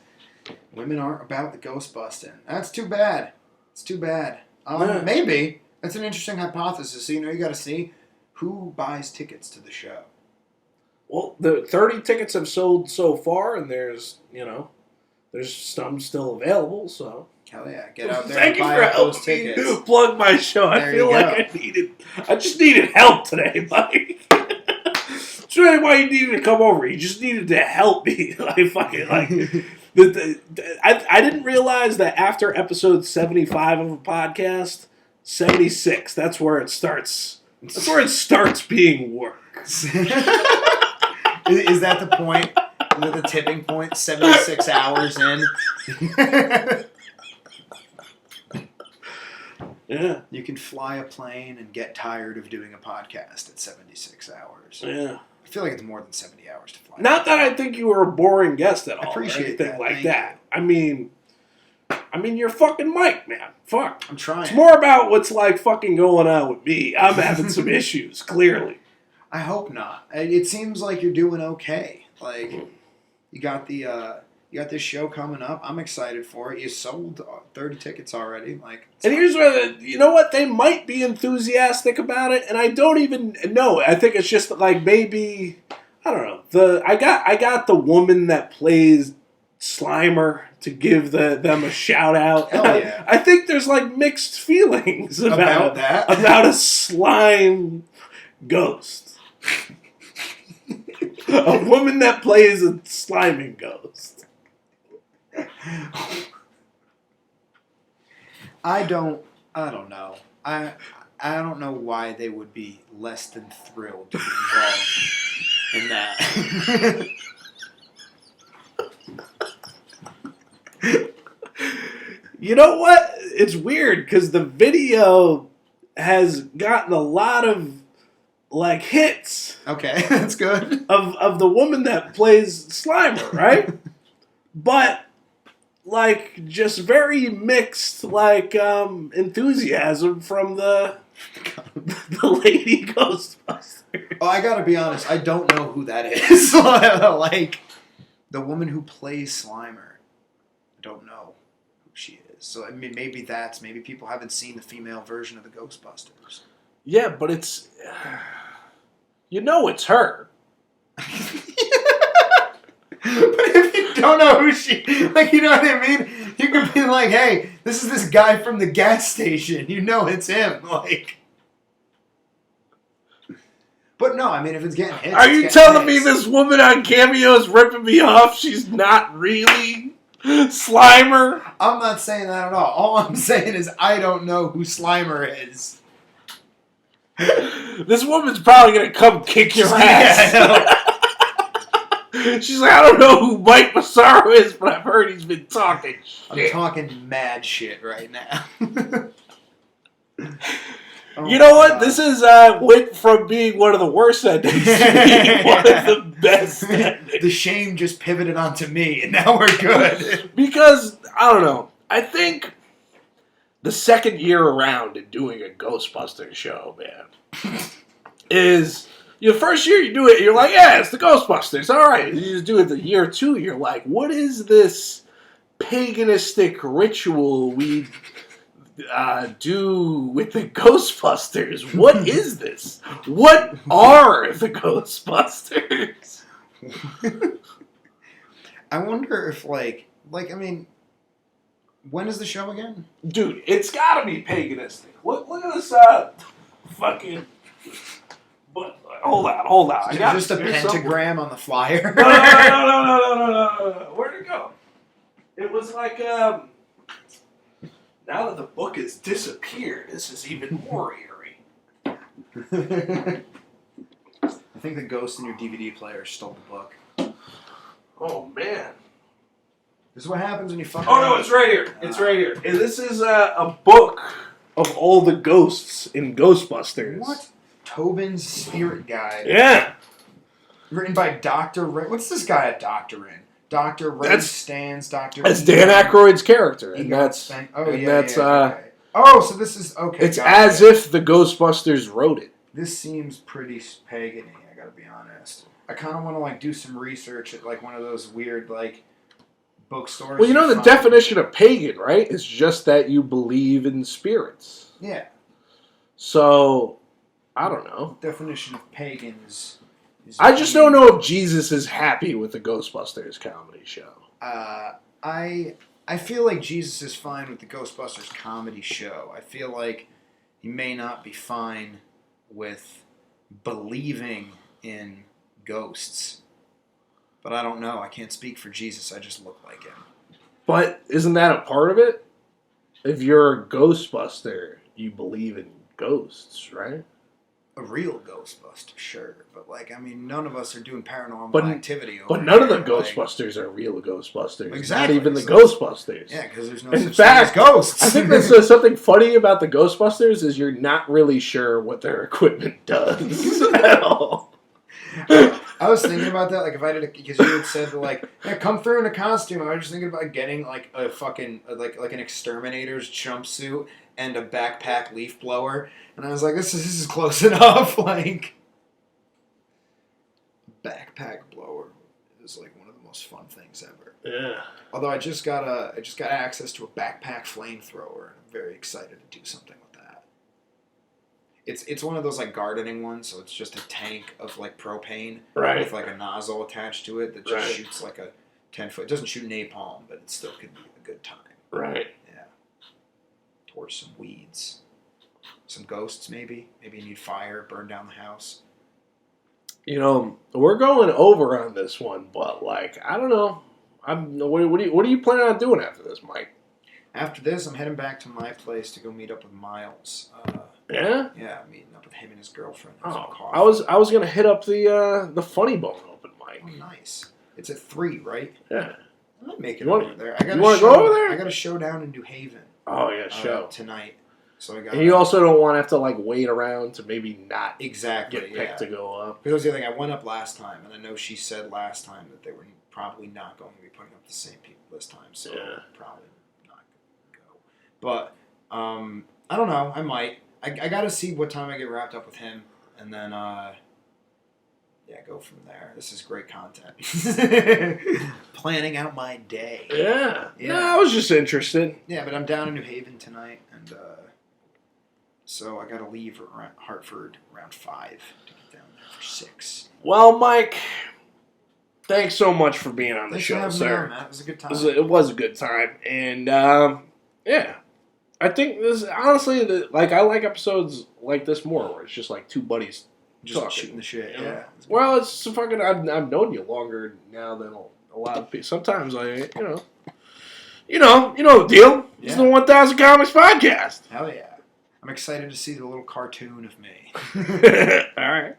Speaker 2: Women aren't about the Ghostbusting. That's too bad. It's too bad. Maybe. That's an interesting hypothesis. So, you got to see who buys tickets to the show.
Speaker 1: Well, the 30 tickets have sold so far, and there's some still available, so.
Speaker 2: Hell yeah. Get out there
Speaker 1: and buy those tickets. Thank you for helping me plug my show. I feel like I just needed help today, Mike. That's really why you needed to come over. You just needed to help me. I didn't realize that after episode 75 of a podcast, 76, that's where it starts. That's where it starts being work.
Speaker 2: Is that the point? Is that the tipping point? 76 hours in?
Speaker 1: Yeah.
Speaker 2: You can fly a plane and get tired of doing a podcast at 76 hours.
Speaker 1: Yeah.
Speaker 2: I feel like it's more than 70 hours to fly.
Speaker 1: Not that I think you were a boring guest at all.
Speaker 2: I appreciate
Speaker 1: or anything
Speaker 2: that.
Speaker 1: like that. I mean, you're fucking Mike, man. Fuck.
Speaker 2: I'm trying.
Speaker 1: It's more about what's, like, fucking going on with me. I'm having some issues, clearly.
Speaker 2: I hope not. It seems like you're doing okay. Like, you got the You got this show coming up. I'm excited for it. You sold 30 tickets already. Like,
Speaker 1: and here's where you know what, they might be enthusiastic about it, and I don't even know. I think it's just like maybe I don't know. I got the woman that plays Slimer to give them a shout out.
Speaker 2: Hell yeah.
Speaker 1: I think there's like mixed feelings
Speaker 2: about that.
Speaker 1: About a slime ghost. A woman that plays a sliming ghost.
Speaker 2: I don't know. I don't know why they would be less than thrilled to be involved in that.
Speaker 1: You know what? It's weird because the video has gotten a lot of like hits.
Speaker 2: Okay, that's good.
Speaker 1: Of the woman that plays Slimer, right? But like just very mixed like enthusiasm from the lady Ghostbuster.
Speaker 2: Oh, I gotta be honest, I don't know who that is. Like the woman who plays Slimer. I don't know who she is. So I mean maybe people haven't seen the female version of the Ghostbusters.
Speaker 1: Yeah, but it's it's her.
Speaker 2: But if you don't know who she, like, you know what I mean? You could be like, hey, this is this guy from the gas station. You know it's him. Like, but no, I mean, if it's getting hits.
Speaker 1: Are you telling me this woman on Cameo is ripping me off? She's not really Slimer?
Speaker 2: I'm not saying that at all. All I'm saying is I don't know who Slimer is.
Speaker 1: This woman's probably going to come kick your ass.
Speaker 2: Yeah, I know.
Speaker 1: She's like, I don't know who Mike Massaro is, but I've heard he's been talking shit.
Speaker 2: I'm talking mad shit right now.
Speaker 1: You know what? This is went from being one of the worst endings to being one of the best endings.
Speaker 2: The shame just pivoted onto me, and now we're good.
Speaker 1: Because, I don't know, I think the second year around in doing a Ghostbusters show, man, is... The first year you do it, you're like, yeah, it's the Ghostbusters. All right. You just do it the year two, you're like, what is this paganistic ritual we do with the Ghostbusters? What is this? What are the Ghostbusters?
Speaker 2: I wonder if, like, I mean, when is the show again?
Speaker 1: Dude, it's got to be paganistic. Look at this fucking... But hold on.
Speaker 2: Is it just a pentagram on the flyer?
Speaker 1: No. Where'd it go? It was like, now that the book has disappeared, this is even more eerie.
Speaker 2: I think the ghost in your DVD player stole the book.
Speaker 1: Oh, man.
Speaker 2: This is what happens when you fuck
Speaker 1: Oh, no, it's right here. It's right here. And this is a book of all the ghosts in Ghostbusters.
Speaker 2: What? Tobin's Spirit Guide.
Speaker 1: Yeah.
Speaker 2: Written by Dr. Ray. What's this guy a doctor in? Dr. Ray Stans, Dr.
Speaker 1: That's Dan Aykroyd's character. And that's...
Speaker 2: Okay. Oh, so this is... Okay,
Speaker 1: it's as if the Ghostbusters wrote it.
Speaker 2: This seems pretty pagan-y, I gotta be honest. I kind of want to, like, do some research at, like, one of those weird, like, bookstores.
Speaker 1: Well, you know the definition of pagan, right? It's just that you believe in spirits.
Speaker 2: Yeah.
Speaker 1: So... I don't know.
Speaker 2: Definition of pagans.
Speaker 1: I just don't know if Jesus is happy with the Ghostbusters comedy show.
Speaker 2: I feel like Jesus is fine with the Ghostbusters comedy show. I feel like he may not be fine with believing in ghosts. But I don't know. I can't speak for Jesus. I just look like him.
Speaker 1: But isn't that a part of it? If you're a Ghostbuster, you believe in ghosts, right?
Speaker 2: A real Ghostbuster, sure. But, like, I mean, none of us are doing paranormal activity over
Speaker 1: But none of the
Speaker 2: here,
Speaker 1: Ghostbusters are real Ghostbusters.
Speaker 2: Exactly.
Speaker 1: Not even the Ghostbusters.
Speaker 2: Yeah, because there's no
Speaker 1: In
Speaker 2: such
Speaker 1: fact,
Speaker 2: thing as ghosts.
Speaker 1: I think there's something funny about the Ghostbusters is you're not really sure what their equipment does at all.
Speaker 2: I was thinking about that, like, if I did, because you had said, like, yeah, come through in a costume. I was just thinking about getting, like, a fucking, like an exterminator's jumpsuit and a backpack leaf blower. And I was like, this is close enough. Like, backpack blower is, like, one of the most fun things ever.
Speaker 1: Yeah.
Speaker 2: Although I just got access to a backpack flamethrower, and I'm very excited to do something with that. It's one of those like gardening ones, so it's just a tank of like propane with like a nozzle attached to it that just shoots like a 10-foot. It doesn't shoot napalm, but it still could be a good time.
Speaker 1: Right.
Speaker 2: Yeah. Torch some weeds, some ghosts maybe. Maybe you need fire, burn down the house.
Speaker 1: You know, we're going over on this one, but like I don't know. What are you planning on doing after this, Mike?
Speaker 2: After this, I'm heading back to my place to go meet up with Miles.
Speaker 1: Yeah?
Speaker 2: Yeah, I'm meeting up with him and his girlfriend.
Speaker 1: I was gonna hit up the Funny Bone open mic.
Speaker 2: Oh, nice. It's at 3, right?
Speaker 1: Yeah.
Speaker 2: I might make it over there.
Speaker 1: You want to go over there?
Speaker 2: I got a show down in New Haven.
Speaker 1: Oh yeah, show
Speaker 2: tonight. So I got.
Speaker 1: And you also don't want to have to like wait around to maybe not
Speaker 2: exactly
Speaker 1: get picked to go up.
Speaker 2: Because the other thing, I went up last time, and I know she said last time that they were probably not going to be putting up the same people this time, so probably not going to go. But I don't know. I might. I got to see what time I get wrapped up with him, and then go from there. This is great content. Planning out my day.
Speaker 1: Yeah. No, I was just interested.
Speaker 2: Yeah, but I'm down in New Haven tonight, and so I got to leave Hartford around 5 to get down there for 6.
Speaker 1: Well, Mike, thanks so much for being on the
Speaker 2: Thanks
Speaker 1: show,
Speaker 2: for having
Speaker 1: sir.
Speaker 2: me on, Matt. It was a good time.
Speaker 1: It was a good time, and I think this honestly, I like episodes like this more, where it's just like two buddies
Speaker 2: just
Speaker 1: talking,
Speaker 2: shooting the shit. Yeah.
Speaker 1: Well, it's fucking. I've known you longer now than a lot of people. Sometimes you know the deal.
Speaker 2: Yeah.
Speaker 1: It's the 1000 Comics Podcast.
Speaker 2: Hell yeah! I'm excited to see the little cartoon of me.
Speaker 1: All right.